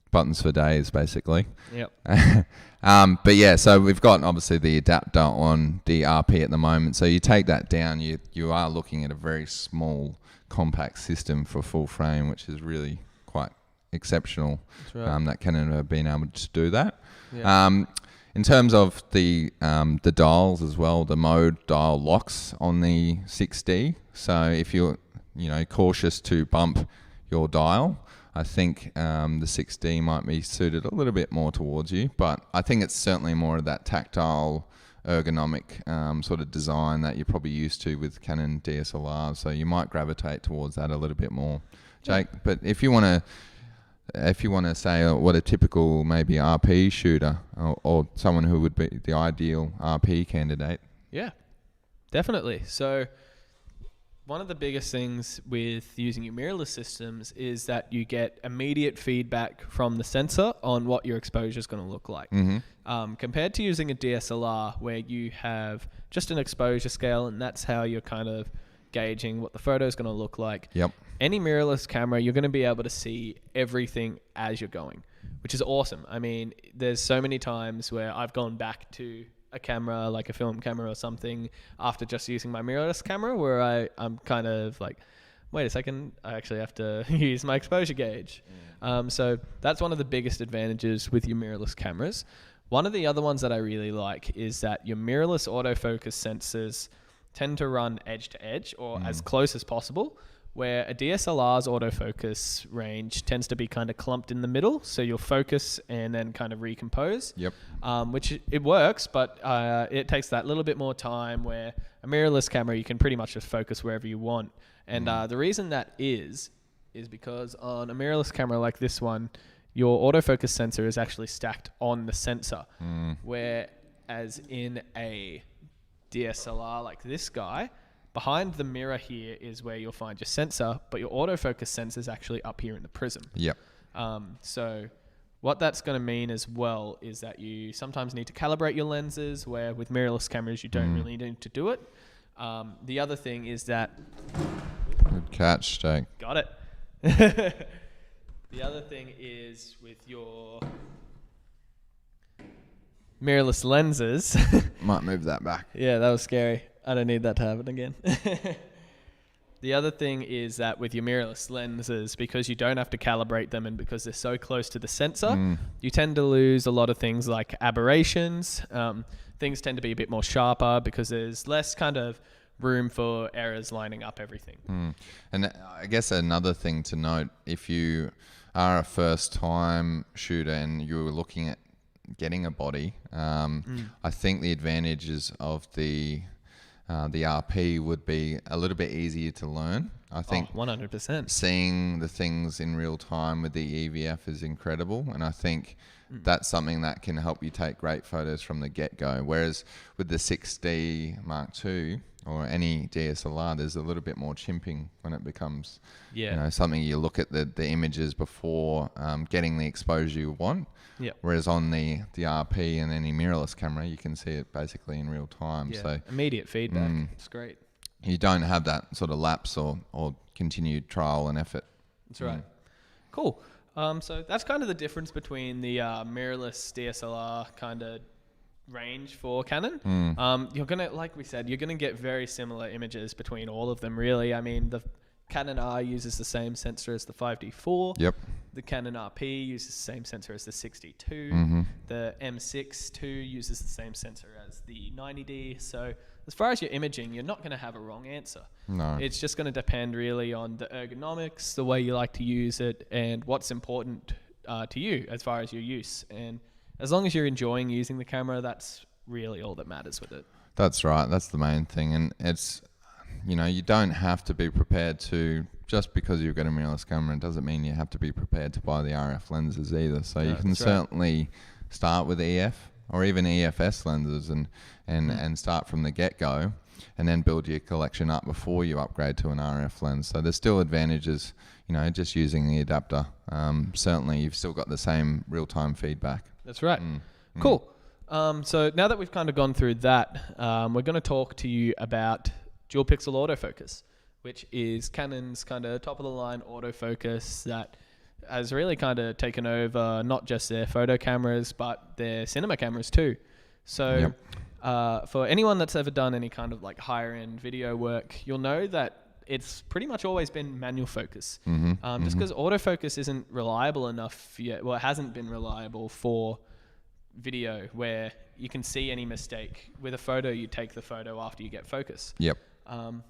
Buttons for days, basically. Yep. But yeah, so we've got obviously the adapter on the RP at the moment. So you take that down, you are looking at a very small, compact system for full frame, which is really quite exceptional. That's right. That Canon have been able to do that. Yeah. In terms of the dials as well, the mode dial locks on the 6D. So if you're cautious to bump your dial, I think the 6D might be suited a little bit more towards you, but I think it's certainly more of that tactile, ergonomic sort of design that you're probably used to with Canon DSLR, so you might gravitate towards that a little bit more, Jake. Yeah. But if you want to say what a typical maybe RP shooter or someone who would be the ideal RP candidate. Yeah, definitely. So one of the biggest things with using your mirrorless systems is that you get immediate feedback from the sensor on what your exposure is going to look like. Compared to using a DSLR where you have just an exposure scale and that's how you're kind of gauging what the photo is going to look like. Yep. Any mirrorless camera, you're going to be able to see everything as you're going, which is awesome. I mean, there's so many times where I've gone back to a camera, like a film camera or something, after just using my mirrorless camera, where I'm kind of like, wait a second, I actually have to use my exposure gauge. So that's one of the biggest advantages with your mirrorless cameras. One of the other ones that I really like is that your mirrorless autofocus sensors tend to run edge to edge or as close as possible, where a DSLR's autofocus range tends to be kind of clumped in the middle, so you'll focus and then kind of recompose. Yep. Which it works, but it takes that little bit more time, where a mirrorless camera, you can pretty much just focus wherever you want. And the reason that is because on a mirrorless camera like this one, your autofocus sensor is actually stacked on the sensor, whereas in a DSLR like this guy, behind the mirror here is where you'll find your sensor, but your autofocus sensor is actually up here in the prism. Yep. So what that's going to mean as well is that you sometimes need to calibrate your lenses, where with mirrorless cameras you don't really need to do it. The other thing is that... Good catch, Jake. Got it. The other thing is with your mirrorless lenses... Might move that back. Yeah, that was scary. I don't need that to happen again. The other thing is that with your mirrorless lenses, because you don't have to calibrate them and because they're so close to the sensor, you tend to lose a lot of things like aberrations. Things tend to be a bit more sharper because there's less kind of room for errors lining up everything. And I guess another thing to note, if you are a first time shooter and you're looking at getting a body, I think the advantages of the RP would be a little bit easier to learn. I think 100%. Seeing the things in real time with the EVF is incredible, and I think that's something that can help you take great photos from the get-go. Whereas with the 6D Mark II or any DSLR, there's a little bit more chimping when it becomes something you look at the images before getting the exposure you want. Yep. Whereas on the RP and any mirrorless camera, you can see it basically in real time. Yeah. So immediate feedback. It's great. You don't have that sort of lapse or continued trial and effort. That's right. Cool. So that's kind of the difference between the mirrorless DSLR kind of range for Canon. You're going to, like we said, you're going to get very similar images between all of them, really. I mean, the Canon R uses the same sensor as the 5D4. Yep. The Canon RP uses the same sensor as the 60-2. The M6 II uses the same sensor as the 90D. So as far as your imaging, you're not going to have a wrong answer. No. It's just going to depend really on the ergonomics, the way you like to use it, and what's important to you as far as your use. And as long as you're enjoying using the camera, that's really all that matters with it. That's right. That's the main thing. And it's, you don't have to be prepared to just because you've got a mirrorless camera doesn't mean you have to be prepared to buy the RF lenses either. So you can certainly start with EF or even EFS lenses and start from the get-go, and then build your collection up before you upgrade to an RF lens. So there's still advantages, you know, just using the adapter. Certainly you've still got the same real-time feedback. That's right. Cool. So now that we've kind of gone through that, we're going to talk to you about dual pixel autofocus, which is Canon's kind of top of the line autofocus that has really kind of taken over not just their photo cameras, but their cinema cameras too. So for anyone that's ever done any kind of like higher end video work, you'll know that it's pretty much always been manual focus. Just because autofocus isn't reliable enough yet. Well, it hasn't been reliable for video where you can see any mistake. With a photo, you take the photo after you get focus.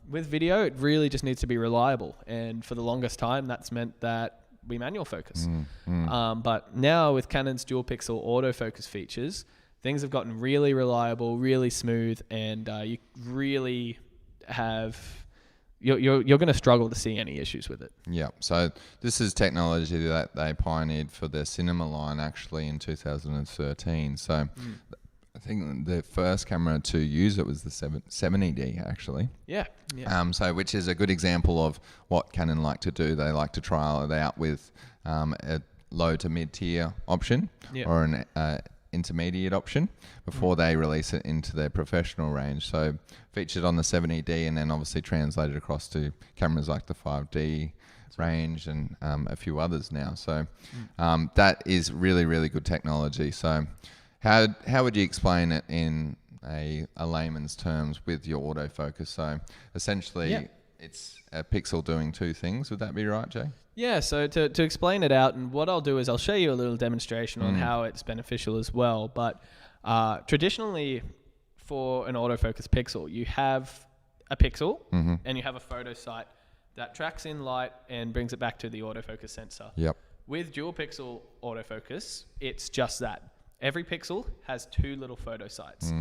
With video, it really just needs to be reliable. And for the longest time, that's meant that we manual focus. But now with Canon's dual pixel autofocus features, things have gotten really reliable, really smooth, and you really have... You're going to struggle to see any issues with it. Yeah. So this is technology that they pioneered for their cinema line actually in 2013. So I think the first camera to use it was the 70D actually. So which is a good example of what Canon like to do. They like to trial it out with a low to mid tier option or an intermediate option before they release it into their professional range. So featured on the 70D and then obviously translated across to cameras like the 5D range and a few others now. So that is really, really good technology. So how would you explain it in a layman's terms with your autofocus? So essentially it's a pixel doing two things. Would that be right, Jay? Yeah, so to explain it out, and what I'll do is I'll show you a little demonstration on how it's beneficial as well. But traditionally, for an autofocus pixel, you have a pixel and you have a photo sight that tracks in light and brings it back to the autofocus sensor. With dual pixel autofocus, it's just that. Every pixel has two little photo sights.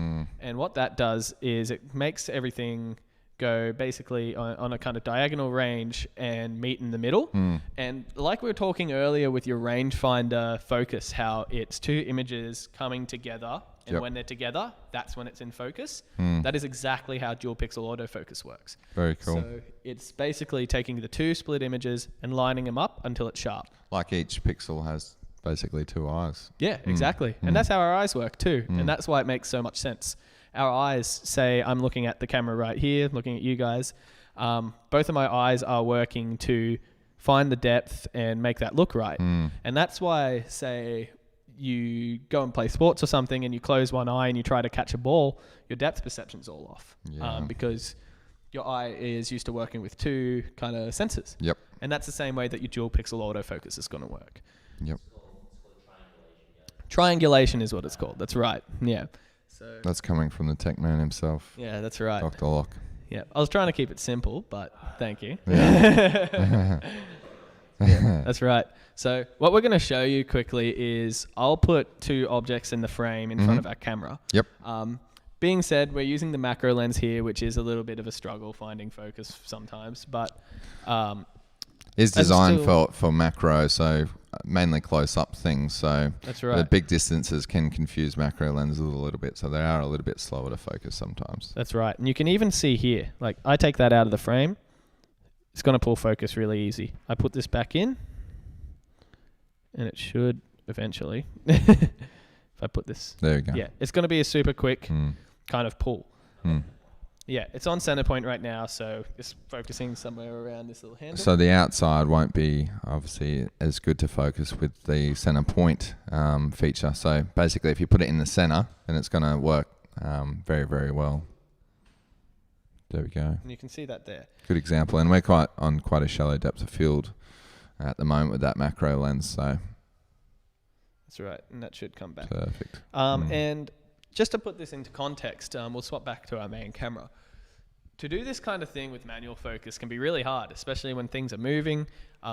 And what that does is it makes everything go basically on a kind of diagonal range and meet in the middle. And like we were talking earlier with your rangefinder focus, how it's two images coming together, and when they're together, that's when it's in focus. That is exactly how dual pixel autofocus works. Very cool. So it's basically taking the two split images and lining them up until it's sharp. Like each pixel has basically two eyes. Yeah, exactly. And that's how our eyes work too. And that's why it makes so much sense. Our eyes say, I'm looking at the camera right here, looking at you guys. Both of my eyes are working to find the depth and make that look right. And that's why, say, you go and play sports or something and you close one eye and you try to catch a ball, your depth perception's all off. Because your eye is used to working with two kind of sensors. And that's the same way that your dual pixel autofocus is going to work. Triangulation is what it's called. That's right. Yeah. So that's coming from the tech man himself. Yeah, that's right. Dr. Locke. Yeah, I was trying to keep it simple, but thank you. Yeah, that's right. So what we're going to show you quickly is I'll put two objects in the frame in front of our camera. Being said, we're using the macro lens here, which is a little bit of a struggle finding focus sometimes, but it's designed for macro, so mainly close-up things. So that's right. The big distances can confuse macro lenses a little bit, so they are a little bit slower to focus sometimes. That's right. And you can even see here, like I take that out of the frame, it's going to pull focus really easy. I put this back in, and it should eventually, if I put this... There you go. Yeah, it's going to be a super quick kind of pull. Yeah, it's on center point right now, so just focusing somewhere around this little handle. So the outside won't be obviously as good to focus with the center point feature. So basically, if you put it in the center, then it's going to work very, very well. There we go. And you can see that there. Good example. And we're on quite a shallow depth of field at the moment with that macro lens. So that's right, and that should come back. Perfect. And just to put this into context, we'll swap back to our main camera. To do this kind of thing with manual focus can be really hard, especially when things are moving.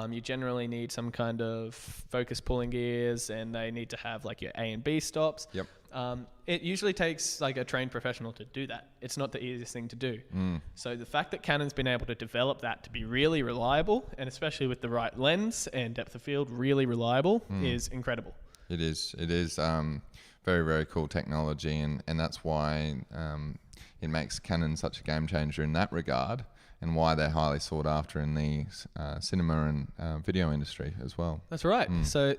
You generally need some kind of focus pulling gears, and they need to have like your A and B stops. It usually takes like a trained professional to do that. It's not the easiest thing to do. So the fact that Canon's been able to develop that to be really reliable, and especially with the right lens and depth of field, really reliable, is incredible. It is very, very cool technology, and that's why it makes Canon such a game changer in that regard, and why they're highly sought after in the cinema and video industry as well. That's right. So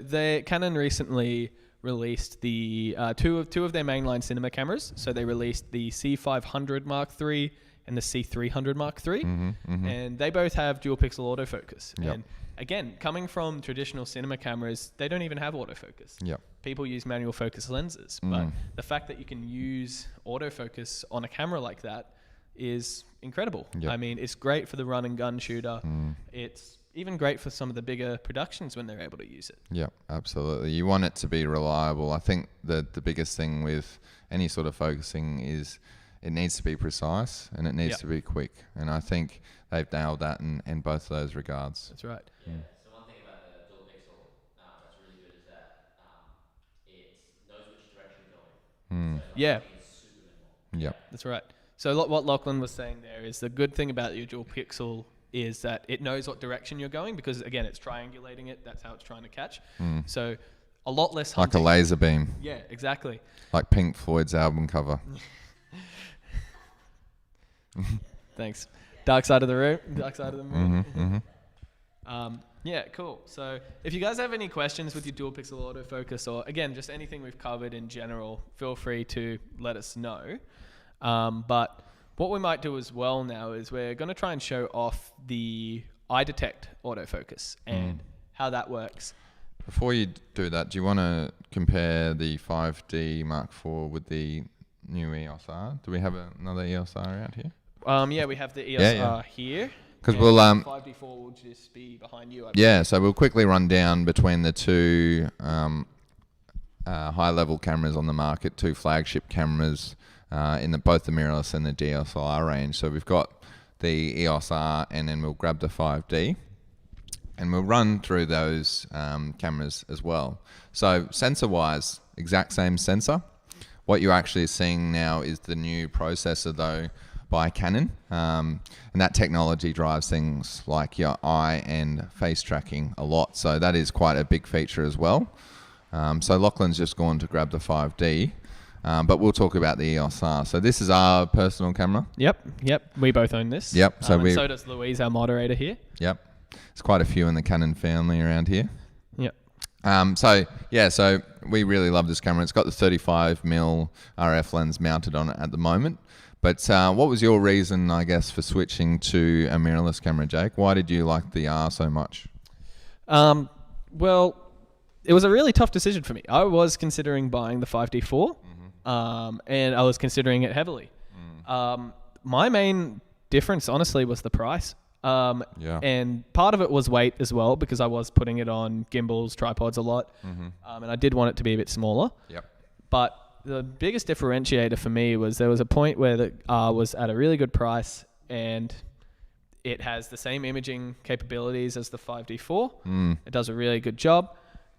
Canon recently released the two of their mainline cinema cameras. So they released the C500 Mark III and the C300 Mark III, and they both have dual pixel autofocus. Yep. And again, coming from traditional cinema cameras, they don't even have autofocus. Yep. People use manual focus lenses, but the fact that you can use autofocus on a camera like that is incredible. Yep. I mean, it's great for the run and gun shooter. It's even great for some of the bigger productions when they're able to use it. Yeah, absolutely. You want it to be reliable. I think that the biggest thing with any sort of focusing is it needs to be precise and it needs to be quick. And I think they've nailed that in both of those regards. That's right. Yeah. So one thing about the dual pixel that's really good is that it knows which direction you're going. So it's super minimal. Yep. That's right. So what Lachlan was saying there is the good thing about your dual pixel is that it knows what direction you're going, because again, it's triangulating it. That's how it's trying to catch. So a lot less hunting. Like a laser beam. Yeah, exactly. Like Pink Floyd's album cover. Thanks. Dark side of the room. Dark side of the moon. Yeah, cool. So if you guys have any questions with your dual pixel autofocus, or again, just anything we've covered in general, feel free to let us know. But what we might do as well now is we're going to try and show off the eye detect autofocus and how that works. Before you do that, do you want to compare the 5D Mark IV with the new EOS R? Do we have another EOS R out here? Yeah, we have the EOS R here. Because and we'll 5D4 will just be behind you. So we'll quickly run down between the two high-level cameras on the market, two flagship cameras in both the mirrorless and the DSLR range. So we've got the EOS R, and then we'll grab the 5D, and we'll run through those cameras as well. So sensor-wise, exact same sensor. What you're actually seeing now is the new processor, though, by Canon, and that technology drives things like your eye and face tracking a lot. So that is quite a big feature as well. So Lachlan's just gone to grab the 5D. But we'll talk about the EOS R. So this is our personal camera. Yep. We both own this. Yep. So and so does Louise, our moderator here. Yep. There's quite a few in the Canon family around here. Yep. So we really love this camera. It's got the 35mm RF lens mounted on it at the moment. But what was your reason, I guess, for switching to a mirrorless camera, Jake? Why did you like the R so much? Well, it was a really tough decision for me. I was considering buying the 5D4. And I was considering it heavily. My main difference, honestly, was the price. And part of it was weight as well, because I was putting it on gimbals, tripods a lot. And I did want it to be a bit smaller. But the biggest differentiator for me was there was a point where the R was at a really good price, and it has the same imaging capabilities as the 5D4. It does a really good job.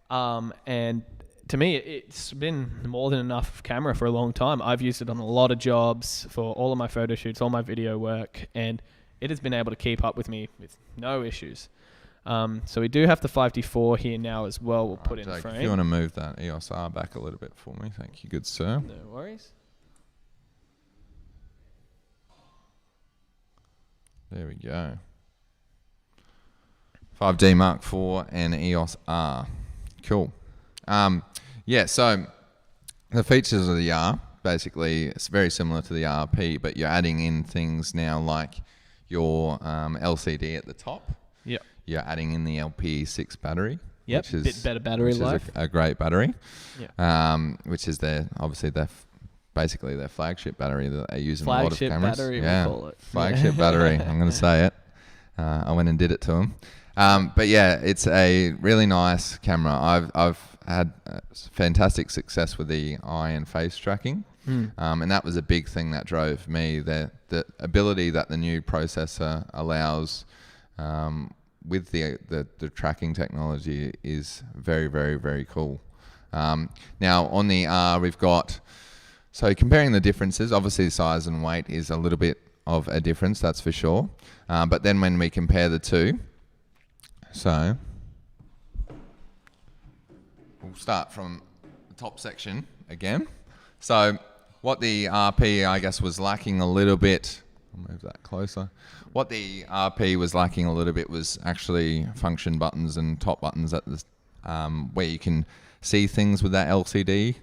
And to me, it's been more than enough camera for a long time. I've used it on a lot of jobs for all of my photo shoots, all my video work, and it has been able to keep up with me with no issues. So we do have the 5D4 here now as well. We'll put in Jake, frame. if you want to move that EOS R back a little bit for me, thank you, good sir. No worries. There we go. 5D Mark IV and EOS R. Cool. So the features of the R, basically, it's very similar to the RP, but you're adding in things now like your LCD at the top. Yep. You're adding in the LPE6 battery. Yep. Which is, bit better battery life. A great battery. Yeah. Which is basically their flagship battery that they use in a lot of cameras. Flagship battery, we call it. Flagship battery. I'm going to say it. I went and did it to them. But yeah, it's a really nice camera. I've had fantastic success with the eye and face tracking, and that was a big thing that drove me. The ability that the new processor allows with the tracking technology is very, very, very cool. Now on the R, we've got, so comparing the differences, obviously size and weight is a little bit of a difference, that's for sure. But then when we compare the two, so we'll start from the top section again. So what the RP, I guess, was lacking a little bit, I'll move that closer. What the RP was lacking a little bit was actually function buttons and top buttons at the where you can see things with that LCD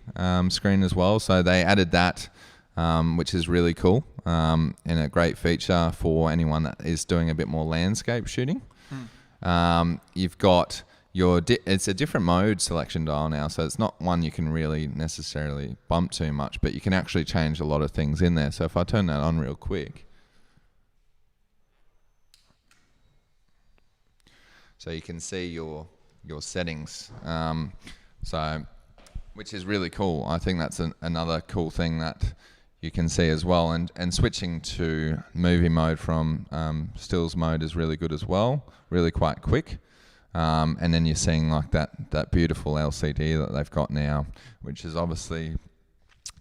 screen as well. So they added that, which is really cool, and a great feature for anyone that is doing a bit more landscape shooting. You've got your it's a different mode selection dial now, so it's not one you can really necessarily bump too much, but you can actually change a lot of things in there. So if I turn that on real quick, so you can see your settings, so which is really cool. I think that's another cool thing that you can see as well, and switching to movie mode from stills mode is really good as well, really quite quick. And then you're seeing like that beautiful LCD that they've got now, which is obviously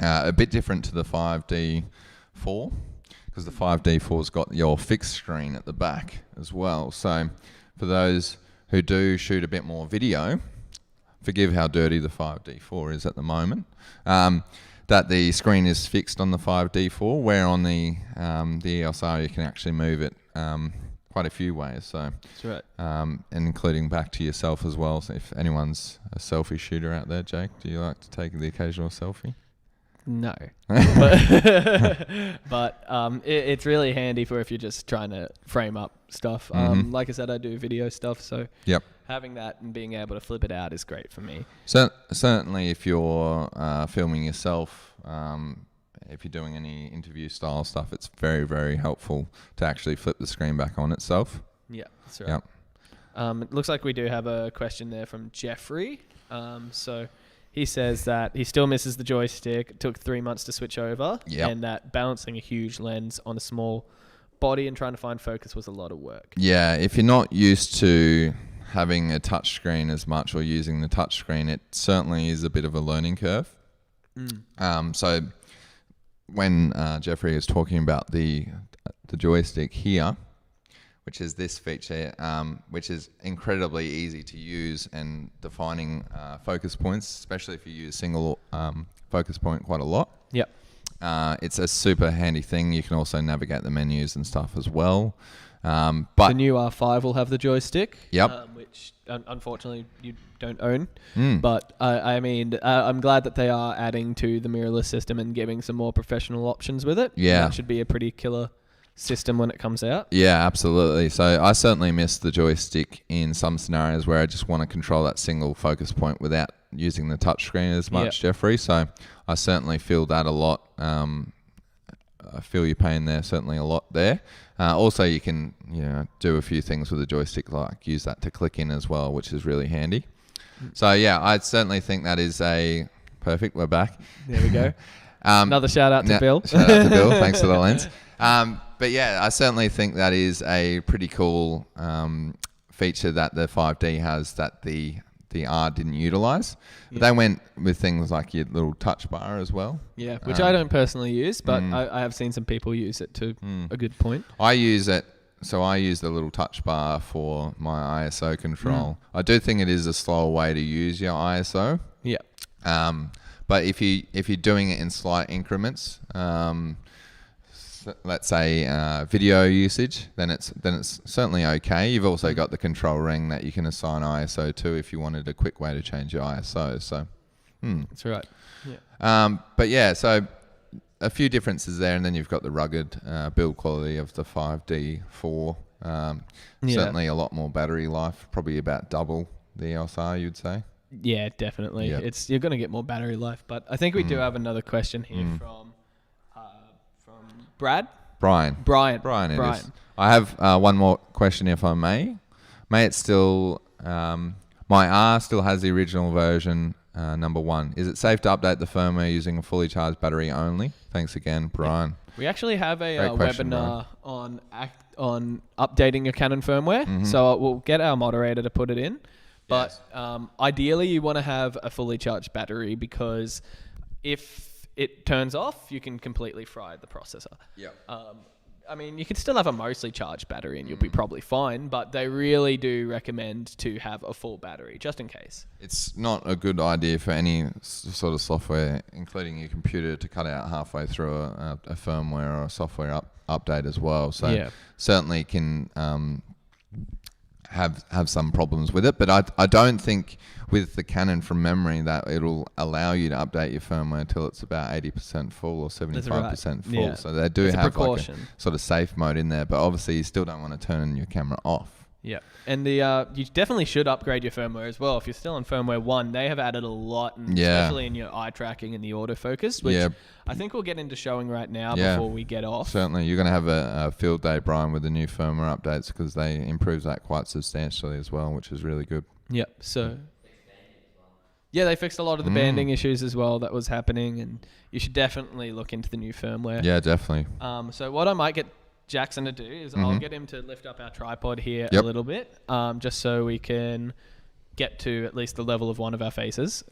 a bit different to the 5D4, because the 5D4's got your fixed screen at the back as well. So for those who do shoot a bit more video, forgive how dirty the 5D4 is at the moment, that the screen is fixed on the 5D4, where on the EOS R you can actually move it quite a few ways. So That's right. And including back to yourself as well. So if anyone's a selfie shooter out there, Jake, do you like to take the occasional selfie? No. but it's really handy for if you're just trying to frame up stuff. Like I said, I do video stuff, so Yep. having that and being able to flip it out is great for me. So certainly if you're filming yourself, if you're doing any interview style stuff, it's very, very helpful to actually flip the screen back on itself. Yeah, that's right. Yep. It looks like we do have a question there from Jeffrey. So he says that he still misses the joystick. It took 3 months to switch over. Yep. And that balancing a huge lens on a small body and trying to find focus was a lot of work. Yeah, if you're not used to having a touch screen as much or using the touch screen, it certainly is a bit of a learning curve. So when Jeffrey is talking about the joystick here, which is this feature, which is incredibly easy to use and defining focus points, especially if you use single focus point quite a lot. Yep. It's a super handy thing. You can also navigate the menus and stuff as well. But the new R5 will have the joystick. Yep. Which unfortunately you don't own. Mm. But I mean, I'm glad that they are adding to the mirrorless system and giving some more professional options with it. Yeah. That should be a pretty killer system when it comes out. Yeah, absolutely. So I certainly miss the joystick in some scenarios where I just want to control that single focus point without using the touch screen as much, Jeffrey. So I certainly feel that a lot. I feel your pain there, certainly a lot there. Also, you can do a few things with the joystick, like use that to click in as well, which is really handy. So yeah, I certainly think that is a perfect. We're back. There we go. Another shout out to Bill. Shout out to Bill. Thanks for the lens. But yeah, I certainly think that is a pretty cool feature that the 5D has that the R didn't utilize. But they went with things like your little touch bar as well. Yeah, which I don't personally use, but I have seen some people use it to a good point. I use it. So I use the little touch bar for my ISO control. I do think it is a slower way to use your ISO. Yeah. But if you're doing it in slight increments, let's say video usage, then it's certainly okay. You've also got the control ring that you can assign ISO to if you wanted a quick way to change your ISO. So that's right. Yeah. But yeah, so a few differences there, and then you've got the rugged build quality of the 5D4. Certainly a lot more battery life, probably about double the EOS R, you'd say. Yeah, definitely. Yep. You're going to get more battery life, but I think we do have another question here from Brad? Brian. It is. I have one more question, if I may. May it still... my R still has the original version, number 1. Is it safe to update the firmware using a fully charged battery only? Thanks again, Brian. We actually have a Great question, webinar on updating your Canon firmware, so we'll get our moderator to put it in. But ideally, you want to have a fully charged battery, because if it turns off, you can completely fry the processor. Yeah. I mean, you could still have a mostly charged battery and you'll be probably fine, but they really do recommend to have a full battery, just in case. It's not a good idea for any sort of software, including your computer, to cut out halfway through a firmware or a software update as well. So certainly can have some problems with it, but I don't think with the Canon, from memory, that it'll allow you to update your firmware until it's about 80% full or 75% full. Yeah. So they do have like a precaution. sort of safe mode in there, but obviously you still don't want to turn your camera off. Yeah, and you definitely should upgrade your firmware as well. If you're still on firmware 1, they have added a lot, and especially in your eye tracking and the autofocus, which I think we'll get into showing right now before we get off. Certainly, you're going to have a field day, Brian, with the new firmware updates, because they improve that quite substantially as well, which is really good. Yep. So they fixed a lot of the banding issues as well that was happening, and you should definitely look into the new firmware. Yeah, definitely. So what I might get Jackson to do is I'll get him to lift up our tripod here a little bit, just so we can get to at least the level of one of our faces.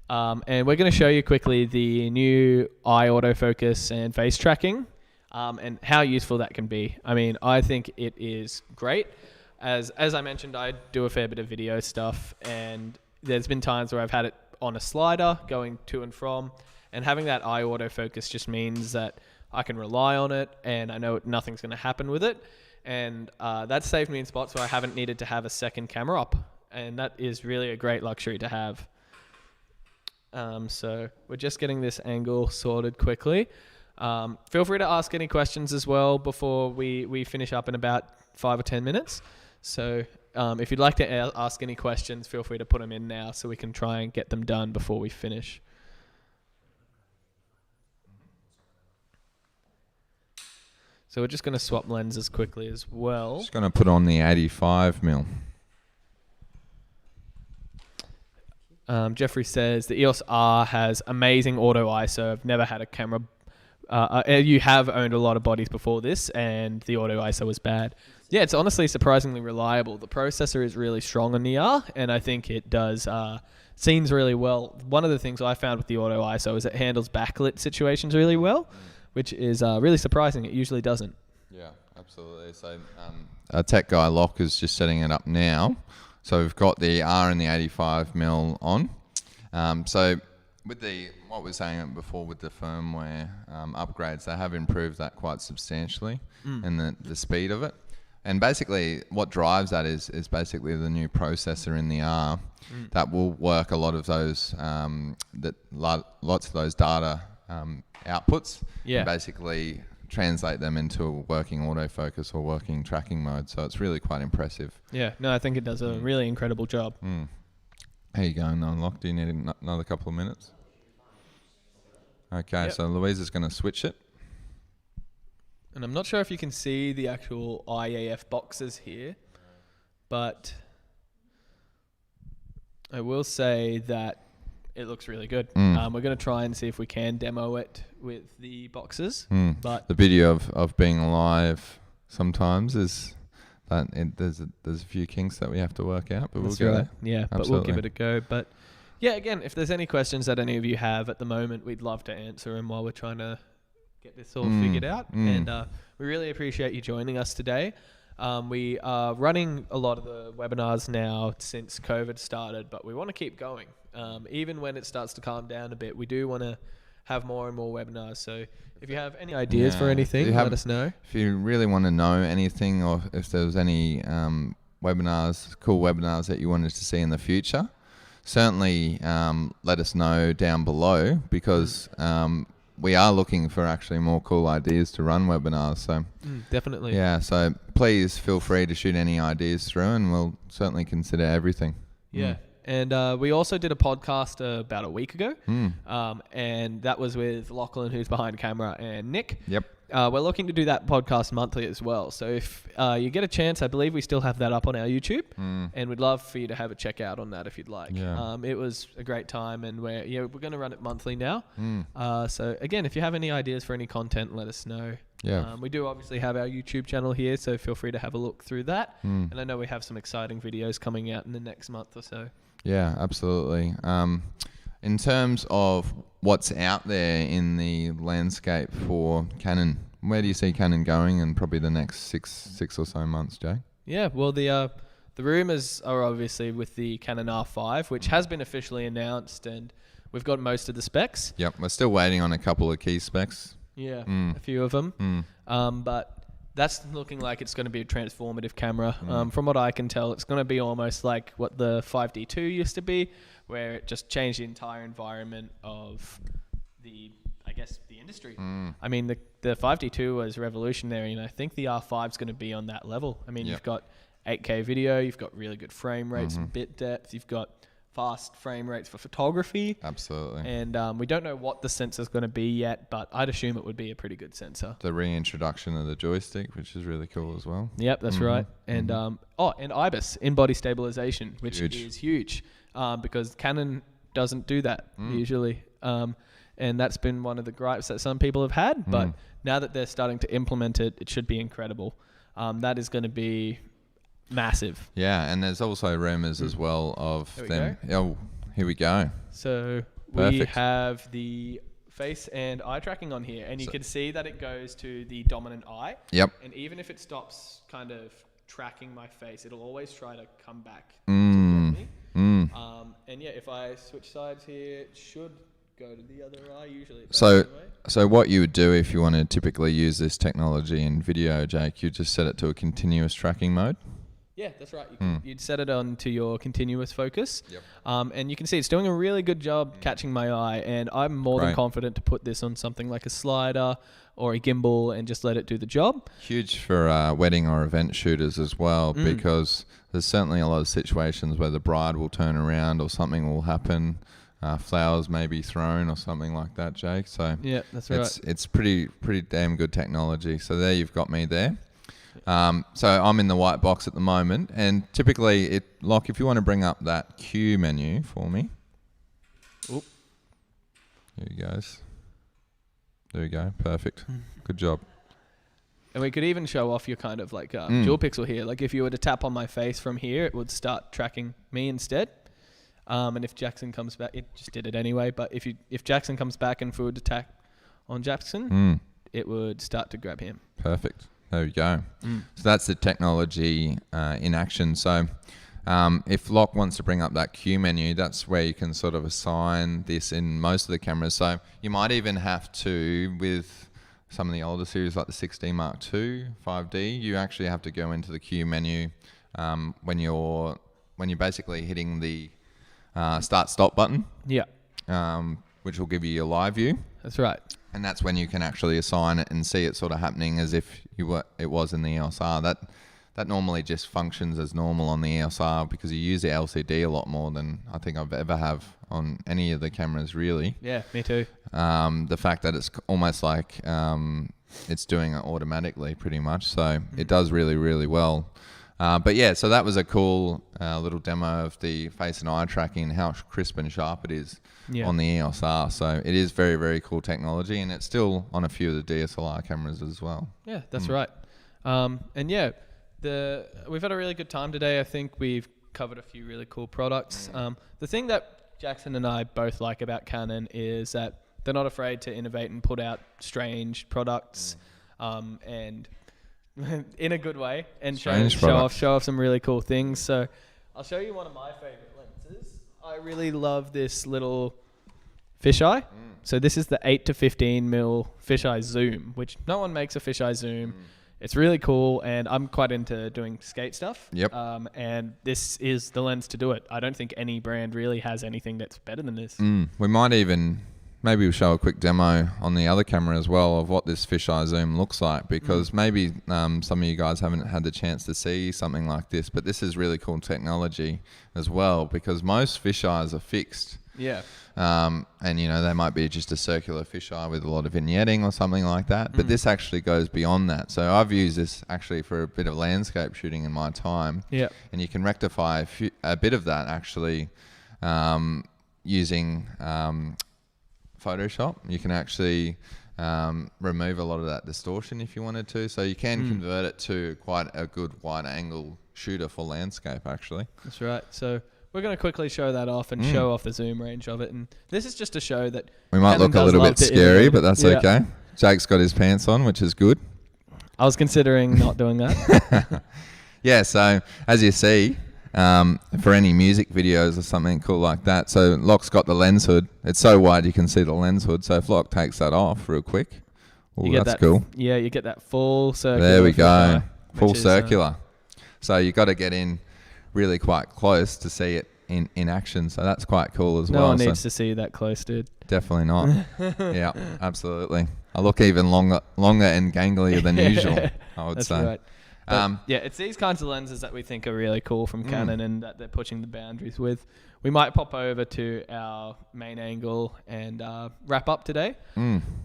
And we're going to show you quickly the new eye autofocus and face tracking, and how useful that can be. I mean, I think it is great. As I mentioned, I do a fair bit of video stuff, and there's been times where I've had it on a slider going to and from, and having that eye autofocus just means that I can rely on it, and I know nothing's going to happen with it. And that saved me in spots where I haven't needed to have a second camera up, and that is really a great luxury to have. So we're just getting this angle sorted quickly. Feel free to ask any questions as well before we finish up in about 5 or 10 minutes. So if you'd like to ask any questions, feel free to put them in now so we can try and get them done before we finish. So we're just going to swap lenses quickly as well. Just going to put on the 85mm. Jeffrey says the EOS R has amazing auto ISO. I've never had a camera. You have owned a lot of bodies before this, and the auto ISO was bad. Yeah, it's honestly surprisingly reliable. The processor is really strong on the R, and I think it does scenes really well. One of the things I found with the auto ISO is it handles backlit situations really well, which is really surprising. It usually doesn't. Yeah, absolutely. So our tech guy Locke is just setting it up now. So we've got the R and the 85mm on. So with what we were saying before with the firmware upgrades, they have improved that quite substantially, and the speed of it. And basically what drives that is basically the new processor in the R that will work a lot of those, lots of those data outputs, and basically translate them into a working autofocus or working tracking mode. So it's really quite impressive. Yeah, no, I think it does a really incredible job. How you going, Unlock? Do you need another couple of minutes? Okay, so Louise is going to switch it. And I'm not sure if you can see the actual IAF boxes here, but I will say that it looks really good. We're going to try and see if we can demo it with the boxes. But the video of being alive sometimes is that there's a few kinks that we have to work out, but we'll get there. Yeah, but we'll give it a go. But yeah, again, if there's any questions that any of you have at the moment, we'd love to answer them while we're trying to get this all figured out. And we really appreciate you joining us today. We are running a lot of the webinars now since COVID started, but we want to keep going. Even when it starts to calm down a bit, we do want to have more and more webinars. So if you have any ideas for anything, let us know. If you really want to know anything, or if there was any cool webinars that you wanted to see in the future, certainly let us know down below, because we are looking for actually more cool ideas to run webinars. So definitely. Yeah, so please feel free to shoot any ideas through, and we'll certainly consider everything. Yeah. And we also did a podcast about a week ago, and that was with Lachlan, who's behind camera, and Nick. Yep. we're looking to do that podcast monthly as well. So if you get a chance, I believe we still have that up on our YouTube, and we'd love for you to have a check out on that if you'd like. Yeah. It was a great time, and we're going to run it monthly now. So again, if you have any ideas for any content, let us know. Yeah. We do obviously have our YouTube channel here, so feel free to have a look through that. And I know we have some exciting videos coming out in the next month or so. Yeah, absolutely. In terms of what's out there in the landscape for Canon, where do you see Canon going in probably the next six or so months, Jay? Yeah, well, the rumours are obviously with the Canon R5, which has been officially announced, and we've got most of the specs. Yep, we're still waiting on a couple of key specs. Yeah, a few of them. But that's looking like it's going to be a transformative camera. From what I can tell, it's going to be almost like what the 5D2 used to be, where it just changed the entire environment of the industry. I mean, the 5D2 was revolutionary, and I think the R5 is going to be on that level. I mean, you've got 8K video, you've got really good frame rates and bit depth, you've got fast frame rates for photography. Absolutely. And we don't know what the sensor's going to be yet, but I'd assume it would be a pretty good sensor. The reintroduction of the joystick, which is really cool as well. Yep, that's right. And and IBIS, in-body stabilization, which Huge. is huge because Canon doesn't do that usually. And that's been one of the gripes that some people have had, but now that they're starting to implement it, it should be incredible. That is going to be massive. Yeah, and there's also rumours as well of Here we them. Oh, here we go. So we have the face and eye tracking on here, and you can see that it goes to the dominant eye. Yep. And even if it stops kind of tracking my face, it'll always try to come back to get me. And yeah, if I switch sides here, it should go to the other eye usually. So what you would do if you want to typically use this technology in video, Jake, you just set it to a continuous tracking mode. Yeah, that's right. You'd set it on to your continuous focus. And you can see it's doing a really good job catching my eye, and I'm more than confident to put this on something like a slider or a gimbal and just let it do the job. Huge for wedding or event shooters as well, because there's certainly a lot of situations where the bride will turn around or something will happen. Flowers may be thrown or something like that, Jake. So yeah, that's right. It's pretty damn good technology. So there you've got me there. So I'm in the white box at the moment, and typically Locke, if you want to bring up that Q menu for me. Oop. Here he goes. There we go. Perfect. Good job. And we could even show off your kind of like dual pixel here. Like if you were to tap on my face from here, it would start tracking me instead. And if Jackson comes back, it just did it anyway. But if Jackson comes back and if we would attack on Jackson, it would start to grab him. Perfect. There we go. So that's the technology in action. So if Locke wants to bring up that Q menu, that's where you can sort of assign this in most of the cameras. So you might even have to, with some of the older series like the 6D Mark II, 5D, you actually have to go into the Q menu when you're basically hitting the start-stop button. Yeah. Which will give you your live view. That's right. And that's when you can actually assign it and see it sort of happening as if it was in the EOS R. That normally just functions as normal on the EOS R because you use the LCD a lot more than I think I've ever have on any of the cameras really. Yeah, me too. The fact that it's almost like it's doing it automatically pretty much. So it does really, really well. But yeah, so that was a cool little demo of the face and eye tracking and how crisp and sharp it is on the EOS R. So it is very, very cool technology, and it's still on a few of the DSLR cameras as well. Yeah, that's right. And yeah, we've had a really good time today. I think we've covered a few really cool products. The thing that Jackson and I both like about Canon is that they're not afraid to innovate and put out strange products and in a good way, and show off some really cool things. So I'll show you one of my favorite lenses. I really love this little fisheye. So this is the 8 to 15 mil fisheye zoom, which no one makes a fisheye zoom. It's really cool, and I'm quite into doing skate stuff. Yep. And this is the lens to do it. I don't think any brand really has anything that's better than this. We might even maybe we'll show a quick demo on the other camera as well of what this fisheye zoom looks like, because maybe some of you guys haven't had the chance to see something like this, but this is really cool technology as well, because most fisheyes are fixed Yeah. And you know, they might be just a circular fisheye with a lot of vignetting or something like that. But this actually goes beyond that. So I've used this actually for a bit of landscape shooting in my time. Yeah. And you can rectify a bit of that actually using Photoshop. You can actually remove a lot of that distortion if you wanted to. So you can convert it to quite a good wide angle shooter for landscape actually. That's right. So we're going to quickly show that off and show off the zoom range of it. And this is just to show that we might Canon look a little does bit love to scary, innovate. but that's okay. Jake's got his pants on, which is good. I was considering not doing that. Yeah, so as you see, for any music videos or something cool like that, so Locke's got the lens hood. It's so wide you can see the lens hood. So if Locke takes that off real quick, that's cool. Yeah, you get that full circular. There we go, fisheye, full which is, circular. So you got to get in really quite close to see it in action. So that's quite cool as well. No one needs to see that close, dude. Definitely not. Yeah, absolutely. I look even longer and ganglier than usual, I would That's say. right. But yeah, it's these kinds of lenses that we think are really cool from Canon and that they're pushing the boundaries with. We might pop over to our main angle and wrap up today.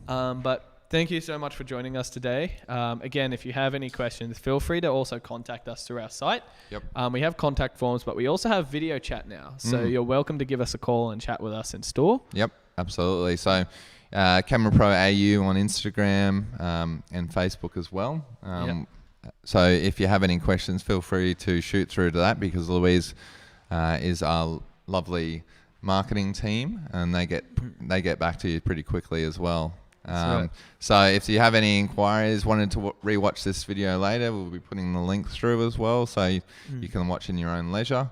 But thank you so much for joining us today. Again, if you have any questions, feel free to also contact us through our site. Yep. We have contact forms, but we also have video chat now. So you're welcome to give us a call and chat with us in store. Yep, absolutely. So CameraPro AU on Instagram and Facebook as well. So if you have any questions, feel free to shoot through to that, because Louise is our lovely marketing team, and they get back to you pretty quickly as well. Right. So if you have any inquiries, wanted to rewatch this video later, we'll be putting the link through as well, so you can watch in your own leisure.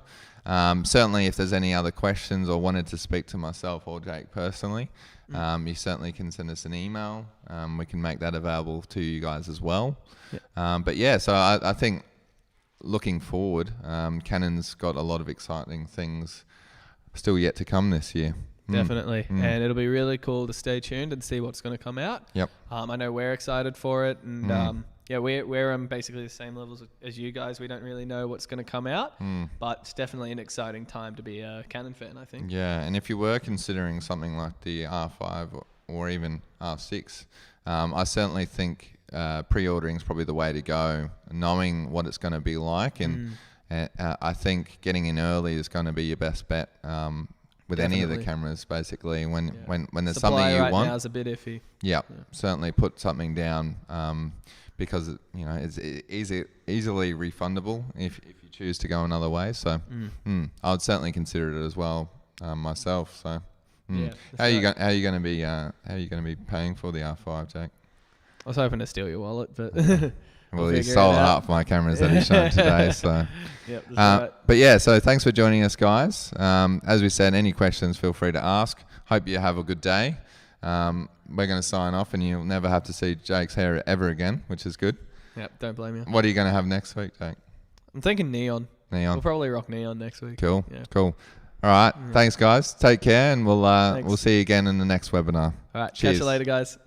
Certainly, if there's any other questions or wanted to speak to myself or Jake personally, you certainly can send us an email. We can make that available to you guys as well. But yeah, so I think looking forward, Canon's got a lot of exciting things still yet to come this year. Definitely. And it'll be really cool to stay tuned and see what's going to come out. Yep. I know we're excited for it. And yeah, we're on basically the same levels as you guys. We don't really know what's going to come out, but it's definitely an exciting time to be a Canon fan, I think. Yeah, and if you were considering something like the R5 or even R6, I certainly think pre-ordering is probably the way to go, knowing what it's going to be like. And I think getting in early is going to be your best bet. With any of the cameras, basically, when there's Supply something you right want. now is a bit iffy. Yeah, certainly put something down, because it's easily refundable if you choose to go another way. So I would certainly consider it as well myself. So how are you going to be paying for the R5, Jake? I was hoping to steal your wallet, but well, he stole half my cameras that he showed today. So, right. But yeah, so thanks for joining us, guys. As we said, any questions, feel free to ask. Hope you have a good day. We're going to sign off, and you'll never have to see Jake's hair ever again, which is good. Yep, don't blame you. What are you going to have next week, Jake? I'm thinking neon. Neon. We'll probably rock neon next week. Cool. Yeah. Cool. All right. Thanks, guys. Take care, and we'll see you again in the next webinar. All right. Cheers. Catch you later, guys.